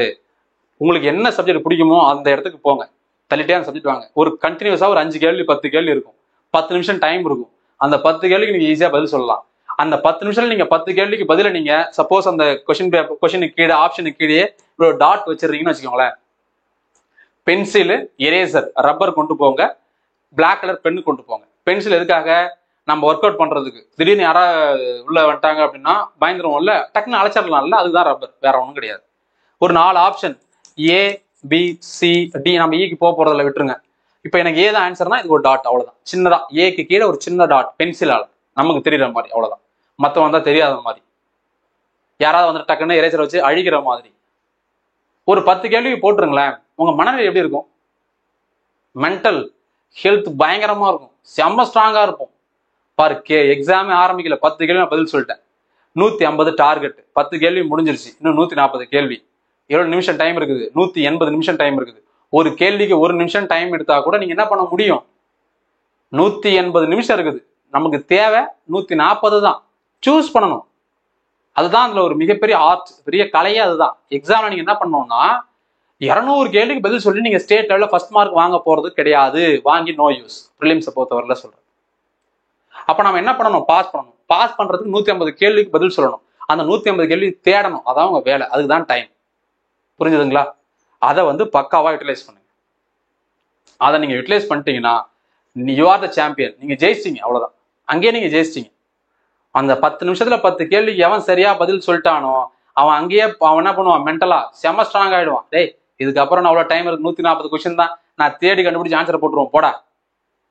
உங்களுக்கு என்ன சப்ஜெக்ட் பிடிக்குமோ அந்த இடத்துக்கு போங்க, தள்ளிட்டே அந்த சப்ஜெக்ட் வாங்க. ஒரு கண்டினியூஸா ஒரு 5 கேள்வி 10 கேள்வி இருக்கும், 10 நிமிஷம் டைம் இருக்கும். அந்த 10 கேள்விக்கு நீங்க ஈஸியா பதில் சொல்லலாம். அந்த 10 நிமிஷத்துல நீங்க 10 கேள்விக்கு பதில நீங்க சப்போஸ் அந்த கொஸ்டினுக்கு கீழே ஆப்ஷனுக்கு கீழே இவ்வளவு டாட் வச்சிருக்கீங்கன்னு வச்சுக்கோங்களேன். பென்சில், எரேசர், ரப்பர் கொண்டு போங்க, பிளாக் கலர் பென்னு கொண்டு போங்க. பென்சில் எதுக்காக, நம்ம ஒர்க் அவுட் பண்றதுக்கு. திடீர்னு யாராவது உள்ள வந்துட்டாங்க அப்படின்னா பயந்துருவோம்ல, டக்குன்னு அழைச்சிடலாம்ல, அதுதான் ரப்பர், வேற ஒன்றும் கிடையாது. ஒரு 4 option A, B, C, D, நம்ம ஈக்கு போறதில்ல, விட்டுருங்க. இப்போ எனக்கு ஏதான் ஆன்சர்னா இது ஒரு டாட், அவ்வளவுதான். சின்னதா ஏக்கு கீழே ஒரு சின்ன டாட் பென்சிலால நமக்கு தெரியுற மாதிரி, அவ்வளவுதான். மற்றவன் தான் தெரியாத மாதிரி, யாராவது வந்து டக்குன்னு எரேசர் வச்சு அழிக்கிற மாதிரி. ஒரு 10 கேள்வி போட்டுருங்களேன், உங்க மனநிலை எப்படி இருக்கும்? மென்டல் ஹெல்த் பயங்கரமா இருக்கும், செம்ம ஸ்ட்ராங்கா இருக்கும். பாரு, எக்ஸாமே ஆரம்பிக்கல, 10 கேள்வி நான் பதில் சொல்லிட்டேன். 150 டார்கெட், 10 கேள்வி முடிஞ்சிருச்சு, இன்னும் 140 கேள்வி. எவ்வளவு நிமிஷம் டைம் இருக்குது? 180 நிமிஷம் டைம் இருக்குது. ஒரு கேள்விக்கு 1 நிமிஷம் டைம் எடுத்தா கூட நீங்க என்ன பண்ண முடியும்? 180 நிமிஷம் இருக்குது. நமக்கு தேவை 140 தான். சூஸ் பண்ணணும். அதுதான் அதுல ஒரு மிகப்பெரிய ஆர்ட், பெரிய கலையே அதுதான். எக்ஸாம்ல நீங்க என்ன பண்ணணும்னா 200 கேள்விக்கு பதில் சொல்லி நீங்க ஸ்டேட் லெவலில் ஃபர்ஸ்ட் மார்க் வாங்க போறது கிடையாது. வாங்கி நோ யூஸ். ப்ரிலிம்ஸை பொறுத்தவரையில சொல்றேன். அப்ப நம்ம என்ன பண்ணணும்? பாஸ் பண்ணணும். பாஸ் பண்றதுக்கு 150 கேள்விக்கு பதில் சொல்லணும். அந்த 150 கேள்வி தேடணும், அதான் உங்க வேலை. அதுக்குதான் டைம். புரிஞ்சுதுங்களா? அதை வந்து பக்காவா யூட்டிலைஸ் பண்ணுங்க. அதை நீங்க யூட்டிலைஸ் பண்ணிட்டீங்கன்னா யூ ஆர் த சாம்பியன். நீங்க ஜெயிச்சிட்டீங்க, அவ்வளவுதான். அங்கேயே நீங்க ஜெயிச்சிட்டீங்க. அந்த 10 நிமிஷத்துல 10 கேள்விக்கு எவன் சரியா பதில் சொல்லிட்டானோ அவன் அங்கேயே அவன் என்ன பண்ணுவான், மென்டலா செம ஸ்ட்ராங் ஆயிடுவான். டேய் இதுக்கப்புறம் நான் அவ்வளவு டைம் இருக்கு, 140 கொஸ்டின் தான், நான் தேடி கண்டுபிடிச்சு ஆன்சர் போட்டுருவோம் போடா.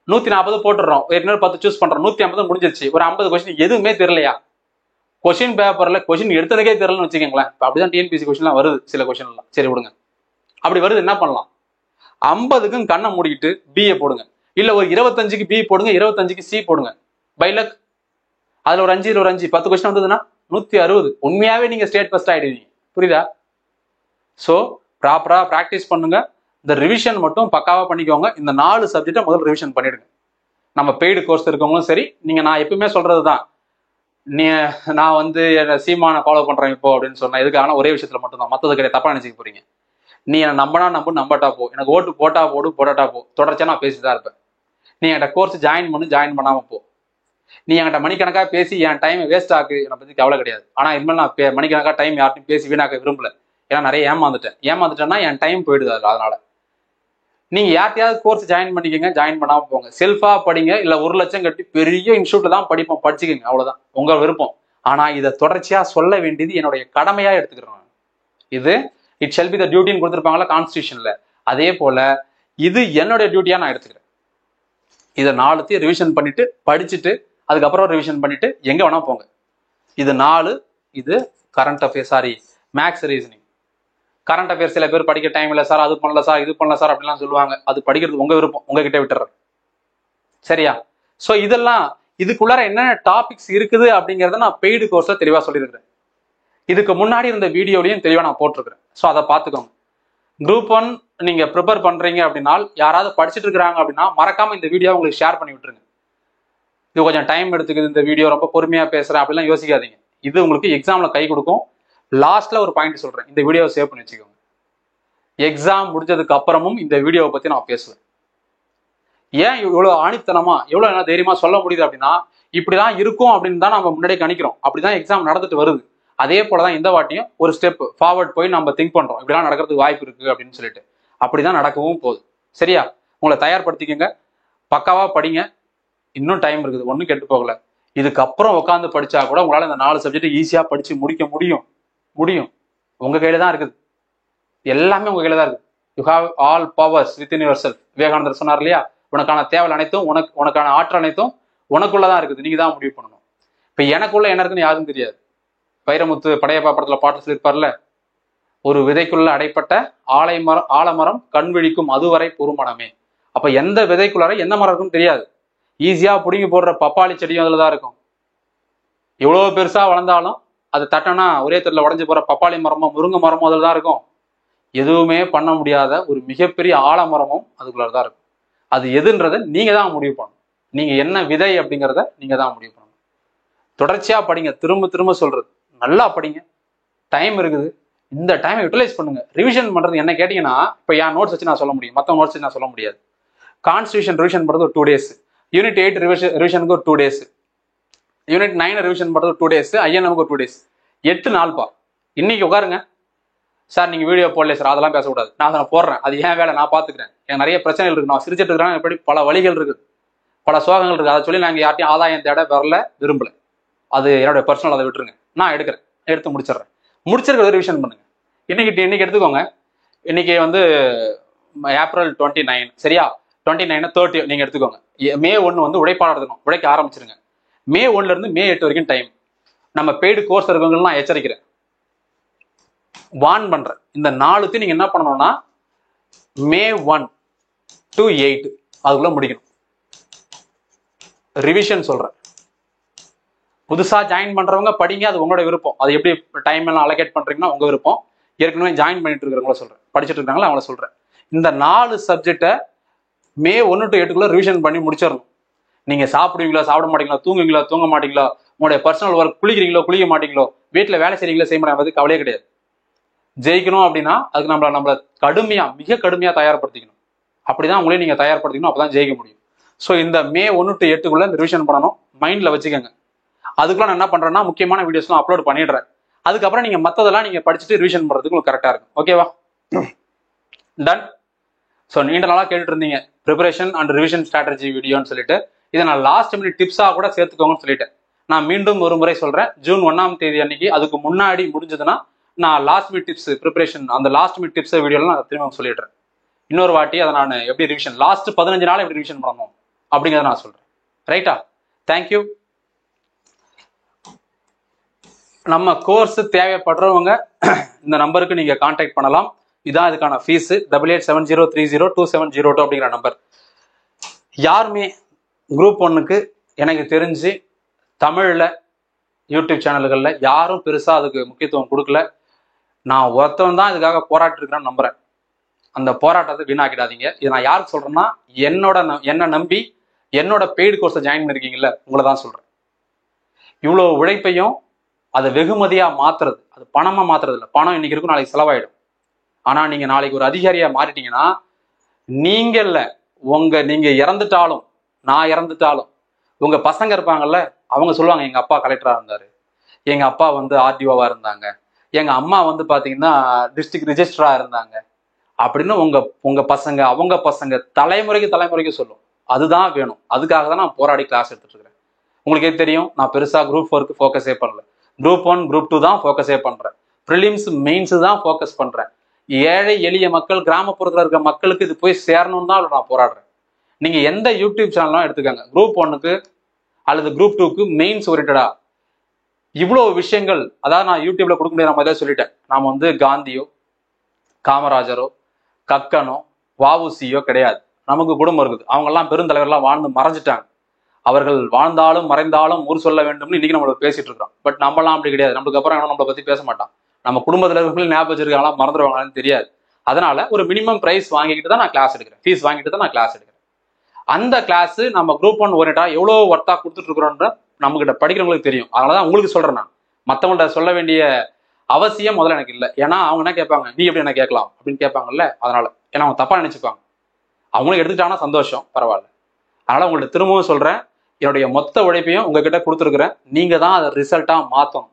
140 போட்டுடுறோம், ஏற்கனவே 10 சூஸ் பண்றோம், 150 முடிஞ்சிருச்சு. ஒரு 50 கொஸ்டின் எதுவுமே தெரியலையா, கொஸ்டின் பேப்பர்ல கொஸ்டின் எடுத்ததுக்கே தெரியலன்னு வச்சுக்கோங்களேன். இப்போ அப்படிதான் டிஎன்பிசி கொஸ்டின்லாம் வருது, சில கொஸ்டின் எல்லாம். சரி விடுங்க, அப்படி வருது என்ன பண்ணலாம், 50க்கும் கண்ணை மூடிக்கிட்டு பிஏ போடுங்க, இல்ல ஒரு 25க்கு பி போடுங்க, 25க்கு சி போடுங்க. பைலக் அதுல ஒரு 5 ஒரு 5 10 கொஸ்டின் வந்ததுன்னா 160. உண்மையாவே நீங்க ஸ்டேட் ஃபர்ஸ்ட் ஆயிடுவீங்க. புரியுதா? சோ ப்ராப்பரா பிராக்டிஸ் பண்ணுங்க. இந்த ரிவிஷன் மட்டும் பக்காவா பண்ணிக்கோங்க. இந்த 4 சப்ஜெக்டை முதல்ல ரிவிஷன் பண்ணிடுங்க. நம்ம பெய்டு கோர்ஸ் இருக்கவங்களும் சரி, நீங்க நான் எப்பவுமே சொல்றதுதான், நான் வந்து சீமான ஃபாலோ பண்றேன் இப்போ அப்படின்னு சொன்னா எதுக்காக, ஒரே விஷயத்துல மட்டும்தான், மத்தது கிடையாது. தப்பா நினைச்சுக்க போறீங்க. நீ என்ன நம்பனா நம்பாட்டா போ, எனக்கு ஓட்டு போட்டா போடு போடாட்டா போ, தொடர்ச்சியா நான் பேசிதான் இருப்பேன். நீ என்கிட்ட கோர்ஸ் ஜாயின் பண்ணாம போ. நீ என்கிட்ட மணிக்கணக்காக பேசி என் டைம் வேஸ்ட் ஆக்கு, என்னை பத்தி கவலை கிடையாது. ஆனா இனிமேல் நான் மணிக்கணக்காக டைம் யார்ட்டையும் பேசி வீணாக்க விரும்பல. ஏன்னா நிறைய ஏமாந்துட்டேன்னா என் டைம் போயிடுது. அதனால நீங்க யார்ட்டையாவது கோர்ஸ் ஜாயின் பண்ணிக்கங்க, ஜாயின் பண்ணாம போங்க. செல்ஃபா படிங்க, இல்ல 1 லட்சம் கட்டி பெரிய இன்ஸ்டியூட்ல தான் படிச்சுக்கோங்க, அவ்வளவுதான் உங்க விருப்பம். ஆனா இதை தொடர்ச்சியா சொல்ல வேண்டியது என்னுடைய கடமையா எடுத்துக்கிறேன். இது இட் ஷெல் பி த டியூட்டின்னு கொடுத்துருப்பாங்களா கான்ஸ்டியூஷன்ல, அதே போல இது என்னுடைய டியூட்டியா நான் எடுத்துக்கிறேன். இதை 4த்தையும் ரிவிஷன் பண்ணிட்டு படிச்சுட்டு அதுக்கப்புறம் ரிவிஷன் பண்ணிட்டு எங்க வேணா போங்க. இது 4, இது current affairs, sorry maths reasoning. Current affairs சில பேர் படிக்க டைம் இல்லை சார், அது பண்ணல சார், இது பண்ணல சார் அப்படிலாம் சொல்லுவாங்க. அது படிக்கிறது உங்க விருப்பம், உங்ககிட்ட விட்டுறேன். சரியா? சோ இதெல்லாம் இதுக்குள்ளார என்னென்ன டாபிக்ஸ் இருக்குது அப்படிங்கறத நான் பெய்டு கோர்ஸ்ல தெளிவா சொல்லியிருக்கிறேன். இதுக்கு முன்னாடி இருந்த வீடியோலையும் தெளிவா நான் போட்டிருக்கிறேன். ஸோ அதை பார்த்துக்கோங்க. குரூப் 1 நீங்க ப்ரிப்பேர் பண்றீங்க அப்படின்னா, யாராவது படிச்சுட்டு இருக்கிறாங்க அப்படின்னா மறக்காம இந்த வீடியோ உங்களுக்கு ஷேர் பண்ணி விட்டுருங்க. இது கொஞ்சம் டைம் எடுத்துக்குது, இந்த வீடியோ ரொம்ப பொறுமையா பேசுறேன் அப்படிலாம் யோசிக்காதீங்க. இது உங்களுக்கு எக்ஸாம்ல கை கொடுக்கும். லாஸ்ட்ல ஒரு பாயிண்ட் சொல்றேன், இந்த வீடியோவை சேவ் பண்ணி வச்சுக்கோங்க. எக்ஸாம் முடிஞ்சதுக்கு அப்புறமும் இந்த வீடியோவை பத்தி நான் பேசுவேன். ஏன் இவ்வளவு ஆணித்தனமா, எவ்வளவு தைரியமா சொல்ல முடியுது அப்படின்னா, இப்படிதான் இருக்கும் அப்படின்னு தான் நம்ம முன்னாடியே கணிக்கிறோம். அப்படிதான் எக்ஸாம் நடந்துட்டு வருது. அதே போலதான் இந்த வாட்டியும் ஒரு ஸ்டெப் ஃபார்வர்ட் போய் நம்ம திங்க் பண்றோம், இப்படிலாம் நடக்கிறதுக்கு வாய்ப்பு இருக்கு அப்படின்னு சொல்லிட்டு. அப்படிதான் நடக்கவும் போகுது. சரியா? உங்களை தயார்படுத்திக்கங்க, பக்காவா படிங்க. இன்னும் டைம் இருக்குது, ஒன்றும் கெட்டு போகல. இதுக்கப்புறம் உட்காந்து படிச்சா கூட உங்களால இந்த 4 சப்ஜெக்ட் ஈஸியா படிச்சு முடிக்க முடியும். உங்க கையில தான் இருக்குது, எல்லாமே உங்க கையில தான் இருக்குது. You have all powers within your செல்ஃப். விவேகானந்தர் சொன்னார் இல்லையா, உனக்கான தேவை அனைத்தும், உனக்கான ஆற்றல் அனைத்தும் உனக்குள்ளதான் இருக்குது, நீங்க தான் முடிவு பண்ணணும். இப்ப எனக்குள்ள என்ன இருக்குன்னு யாருக்கும் தெரியாது. வைரமுத்து படையப்பா படத்துல பாட்டு சொல்லியிருப்பார்ல, ஒரு விதைக்குள்ள அடைப்பட்ட ஆலமரம் கண் விழிக்கும் அதுவரை பொறுமனமே. அப்ப எந்த விதைக்குள்ளார எந்த மரம் இருக்குன்னு தெரியாது. ஈஸியா புடுங்கி போடுற பப்பாளி செடியும் அதுலதான் இருக்கும். எவ்வளவு பெருசா வளர்ந்தாலும் அது தட்டனா ஒரே தட்டில் உடஞ்சி போற பப்பாளி மரமோ முருங்கை மரமோ அதுல தான் இருக்கும். எதுவுமே பண்ண முடியாத ஒரு மிகப்பெரிய ஆலமரமும் அதுக்குள்ளதான் இருக்கும். அது எதுன்றதை நீங்க தான் முடிவு பண்ணணும். நீங்க என்ன விதை அப்படிங்கிறத நீங்க தான் முடிவு பண்ணணும். தொடர்ச்சியா படிங்க, திரும்ப சொல்றது, நல்லா படிங்க. டைம் இருக்குது, இந்த டைமை யூட்டிலைஸ் பண்ணுங்க. ரிவிஷன் பண்றது என்ன கேட்டீங்கன்னா, இப்ப என் நோட்ஸ் வச்சு நான் சொல்ல முடியும், மற்ற நோட்ஸ் வச்சு நான் சொல்ல முடியாது. கான்ஸ்டியூஷன் ரிவிஷன் பண்றது ஒரு 2 days, யூனிட் 8 ரிவிஷனுக்கு ஒரு 2 days, யூனிட் 9 ரிவிஷன் பண்றது ஒரு 2 days, ஐஎன்எம்க்கு ஒரு 2 days. 8 நாள்பா. இன்னைக்கு உட்காருங்க சார், நீங்க வீடியோ போடல சார், அதெல்லாம் பேசக்கூடாது. நான் போடுறேன், அது ஏன் வேலை, நான் பாத்துக்கிறேன். எனக்கு நிறைய பிரச்சனைகள் இருக்கு, நான் சிரிச்சிட்டு இருக்கிறேன், எப்படி பல வழிகள் இருக்குது, பல சோகங்கள் இருக்கு. அதை சொல்லி நாங்க யார்ட்டையும் ஆதாயம் தேட விரும்பல. அது என்னோட பர்சனல், அதை விட்டுருங்க. நான் எடுத்து முடிச்சிடுறேன். முடிச்சிருக்க ரிவிஷன் பண்ணுங்க. இன்னைக்கு எடுத்துக்கோங்க. இன்னைக்கு வந்து ஏப்ரல் 29, சரியா? 29 30 நீங்க எடுத்துக்கோங்க. மே 1 வந்து உழைப்பாளர் தினம், உழைக்க ஆரம்பிச்சிருங்க. மே 1ல இருந்து மே 8 வரைக்கும் டைம். நம்ம பெய்டு கோர்ஸ் இருக்கவங்க நான் எச்சரிக்கிறேன், வான் பண்றேன். இந்த 4த்தையும் நீங்க என்ன பண்ணணும்னா மே 1 to 8 அதுக்குள்ள முடிக்கணும். ரிவிஷன் சொல்றேன். புதுசா ஜாயின் பண்றவங்க படிங்க, அது உங்களோட விருப்பம். அது எப்படி டைம் எல்லாம் அலோகேட் பண்றீங்கன்னா உங்க விருப்பம். ஏற்கனவே ஜாயின் பண்ணிட்டு இருக்கிறவங்கள சொல்றேன், படிச்சுட்டு இருக்காங்களா அவங்கள சொல்றேன். இந்த 4 சப்ஜெக்டை மே 1 to 8 ரிவிஷன் பண்ணி முடிச்சிடணும். நீங்க சாப்பிடுவீங்களா, சாப்பிட மாட்டீங்களா, தூங்குவீங்களா, தூங்க மாட்டீங்களா, உங்களுடைய பர்சனல் ஒர்க் குளிக்கிறீங்களோ குளிக்க மாட்டீங்களோ, வீட்டுல வேலை செய்றீங்களா செய்ய மாட்டீங்க, கவலையே கிடையாது. ஜெயிக்கணும் அப்படின்னா அதுக்கு நம்மள மிக கடுமையா தயார்படுத்திக்கணும். அப்படிதான் உங்களையும் நீங்க தயார்படுத்திக்கணும், அப்பதான் ஜெயிக்க முடியும். ஸோ இந்த மே 1 to 8 இந்த ரிவிஷன் பண்ணணும், மைண்ட்ல வச்சுக்கோங்க. அதுக்குள்ள நான் என்ன பண்றேன்னா முக்கியமான வீடியோஸ்லாம் அப்லோட் பண்ணிடுறேன். அதுக்கப்புறம் நீங்க மத்ததெல்லாம் நீங்க படிச்சுட்டு ரிவிஷன் பண்றதுக்கு உங்களுக்கு கரெக்டா இருக்கும். ஓகேவா? டன். ஸோ நீண்ட நாளாக கேட்டுட்டு இருந்தீங்க ப்ரிப்பரேஷன் அண்ட் ரிவிஷன் ஸ்ட்ராட்டஜி வீடியோன்னு சொல்லிட்டு இதை நான் லாஸ்ட் மினிட் டிப்ஸாக கூட சேர்த்துக்கோங்கன்னு சொல்லிட்டேன். நான் மீண்டும் ஒரு முறை சொல்கிறேன், ஜூன் 1ஆம் தேதி அன்னைக்கு அதுக்கு முன்னாடி முடிஞ்சதுன்னா நான் லாஸ்ட் மினிட் டிப்ஸ் ப்ரிப்பரேஷன் அந்த லாஸ்ட் மினிட் டிப்ஸ் வீடியோவில் நான் திரும்ப சொல்லிடுறேன். இன்னொரு வாட்டி அதை நான் எப்படி ரிவிஷன் லாஸ்ட் 15 நாள் எப்படி ரிவிஷன் பண்ணணும் அப்படிங்கிறத நான் சொல்கிறேன். ரைட்டா? தேங்க்யூ. நம்ம கோர்ஸ் தேவைப்படுறவங்க இந்த நம்பருக்கு நீங்கள் கான்டாக்ட் பண்ணலாம். இதான் இதுக்கான ஃபீஸு 8870302702 அப்படிங்கிற நம்பர். யாருமே குரூப் 1க்கு எனக்கு தெரிஞ்சு தமிழில் யூடியூப் சேனல்களில் யாரும் பெருசாக அதுக்கு முக்கியத்துவம் கொடுக்கல. நான் ஒருத்தவன் தான் இதுக்காக போராட்டி இருக்கிறேன்னு நம்புகிறேன். அந்த போராட்டத்தை வீணாக்கிடாதீங்க. இது நான் யாருக்கு சொல்கிறேன்னா, என்னை நம்பி என்னோட பெய்டு கோர்ஸை ஜாயின் பண்ணியிருக்கீங்கல்ல, உங்களை தான் சொல்கிறேன். இவ்வளோ உழைப்பையும் அதை வெகுமதியாக மாற்றுறது, அது பணமாக மாற்றுறது இல்லை. பணம் இன்னைக்கு இருக்கும், நாளைக்கு செலவாயிடும். ஆனால் நீங்கள் நாளைக்கு ஒரு அதிகாரியாக மாறிட்டீங்கன்னா நீங்கள் இறந்துட்டாலும், நான் இறந்துட்டாலும், உங்கள் பசங்க இருப்பாங்கல்ல, அவங்க சொல்லுவாங்க எங்கள் அப்பா கலெக்டராக இருந்தார், எங்கள் அப்பா ஆர்டிஓவாக இருந்தாங்க, எங்கள் அம்மா பார்த்தீங்கன்னா டிஸ்ட்ரிக்ட் ரிஜிஸ்டராக இருந்தாங்க அப்படின்னு உங்கள் பசங்க அவங்க பசங்க தலைமுறைக்கு சொல்லும். அதுதான் வேணும். அதுக்காக தான் நான் போராடி கிளாஸ் எடுத்துட்டு இருக்கிறேன். உங்களுக்கே தெரியும், நான் பெருசாக குரூப் 4க்கு ஃபோக்கஸே பண்ணல. குரூப் 1 குரூப் 2 தான் ஃபோக்கஸே பண்ணுறேன். ப்ரிலிம்ஸ் மெயின்ஸ் தான் ஃபோக்கஸ் பண்ணுறேன். ஏழை எளிய மக்கள், கிராமப்புறத்தில் இருக்க மக்களுக்கு இது போய் சேரணும்னு தான் நான் போராடுறேன். நீங்கள் எந்த யூடியூப் சேனலும் எடுத்துக்கோங்க, குரூப் 1க்கு அல்லது குரூப் 2க்கு மெயின்ஸ் ஓரியன்டா இவ்வளோ விஷயங்கள், அதாவது நான் யூடியூப்ல கொடுக்க முடியாத மாதிரி சொல்லிட்டேன். நாம் காந்தியோ காமராஜரோ கக்கனோ வஉசியோ கிடையாது. நமக்கு குடும்பம் இருக்குது. அவங்கெல்லாம் பெருந்தலைவர்லாம் வாழ்ந்து மறைஞ்சிட்டாங்க. அவர்கள் வாழ்ந்தாலும் மறைந்தாலும் ஊர் சொல்ல வேண்டும்னு இன்னைக்கு நம்மள பேசிட்டு இருக்கிறோம். பட் நம்மளாம் அப்படி கிடையாது. நம்மளுக்கு அப்புறம் நம்மளை பத்தி பேச மாட்டான். நம்ம குடும்பத்தில் இருக்கிறவங்களும் ஞாபகம் வச்சிருக்காங்களா, மறந்துடுவாங்களான்னு தெரியாது. அதனால ஒரு மினிமம் பிரைஸ் வாங்கிக்கிட்டு தான் நான் கிளாஸ் எடுக்கிறேன். ஃபீஸ் வாங்கிட்டு தான் நான் கிளாஸ் எடுக்கிறேன். அந்த கிளாஸ் நம்ம குரூப் 1 ஓரியன்டா எவ்வளோ ஒர்த்தா கொடுத்துட்டு இருக்கிறோன்ற நம்மகிட்ட படிக்கிறவங்களுக்கு தெரியும். அதனாலதான் உங்களுக்கு சொல்றேன். நான் மற்றவங்கள்ட்ட சொல்ல வேண்டிய அவசியம் முதல்ல எனக்கு இல்லை. ஏன்னா அவங்க என்ன கேட்பாங்க, நீ எப்படி என்ன கேட்கலாம் அப்படின்னு கேட்பாங்கல்ல. அதனால ஏன்னா அவங்க தப்பா நினைச்சுப்பாங்க. அவங்களும் எடுத்துக்கிட்டாங்கன்னா சந்தோஷம், பரவாயில்ல. அதனால உங்கள்ட்ட திரும்பவும் சொல்றேன், என்னுடைய மொத்த உழைப்பையும் உங்ககிட்ட கொடுத்துருக்குறேன். நீங்க தான் அதை ரிசல்ட்டா மாற்றணும்.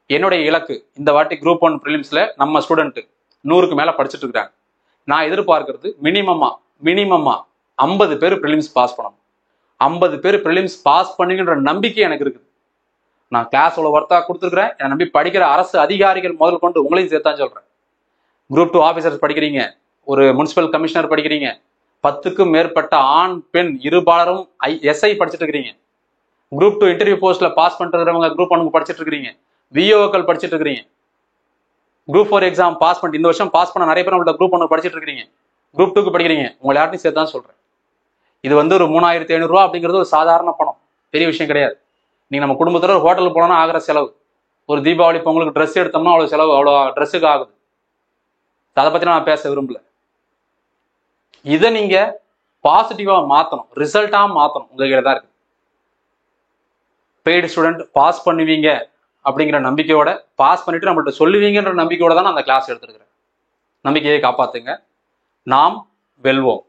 என்னுடைய இலக்கு இந்த வாட்டி குரூப் 1 ப்ரிலிம்ஸ்ல நம்ம ஸ்டூடெண்ட் 100க்கு மேல படிச்சுட்டு இருக்காங்க. நான் எதிர்பார்க்கறது மினிமமா 50 பேர் ப்ரிலிம்ஸ் பாஸ் பண்ணணும். 50 பேர் ப்ரிலிம்ஸ் பாஸ் பண்ணுங்கிற நம்பிக்கை எனக்கு இருக்குது. நான் கிளாஸ் அவ்வளோ ஒர்த்தா கொடுத்துருக்கிறேன். என்னை நம்பி படிக்கிற அரசு அதிகாரிகள் முதல் கொண்டு உங்களையும் சேர்த்தான் சொல்றேன். குரூப் 2 ஆஃபீஸர்ஸ் படிக்கிறீங்க, ஒரு முனிசிபல் கமிஷனர் படிக்கிறீங்க, 10க்கும் மேற்பட்ட ஆண் பெண் இருபாலரும் எஸ்ஐ படிச்சுட்டு இருக்கிறீங்க. குரூப் 2 இன்டர்வியூ போஸ்ட்ல பாஸ் பண்ணிட்டு இருக்கிறவங்க குரூப் 1க்கு படிச்சுட்டு இருக்கிறீங்க. விஓக்கள் படிச்சுட்டு இருக்கிறீங்க. குரூப் 4 எக்ஸாம் பாஸ் பண்ணிட்டு இந்த வருஷம் பாஸ் பண்ண நிறைய பேர் உங்கள்ட்ட குரூப் 1 படிச்சுட்டு இருக்கிறீங்க. குரூப் 2க்கு படிக்கிறீங்க. உங்களை யார்ட்டையும் சேர்த்து தான் சொல்றேன். இது ஒரு 3500 ரூபா அப்படிங்கிறது ஒரு சாதாரண பணம், பெரிய விஷயம் கிடையாது. நீங்க நம்ம குடும்பத்தோட ஒரு ஹோட்டலுக்கு போனோம்னா ஆகிற செலவு, ஒரு தீபாவளி பொங்கலுக்கு ட்ரெஸ் எடுத்தோம்னா அவ்வளோ செலவு, அவ்வளோ ட்ரெஸ்ஸுக்கு ஆகுது. அதை பத்தி நான் பேச விரும்பல. இதை நீங்க பாசிட்டிவா மாத்தணும், ரிசல்ட்டா மாத்தணும். உங்ககிட்ட தான் இருக்கு. பெய்டு ஸ்டூடெண்ட் பாஸ் பண்ணுவீங்க அப்படிங்கிற நம்பிக்கையோட, பாஸ் பண்ணிட்டு நம்மள்ட்ட சொல்லுவீங்கன்ற நம்பிக்கையோட தான் நான் அந்த கிளாஸ் எடுத்துருக்கிறேன். நம்பிக்கையை காப்பாத்துங்க. நாம் வெல்வோம்.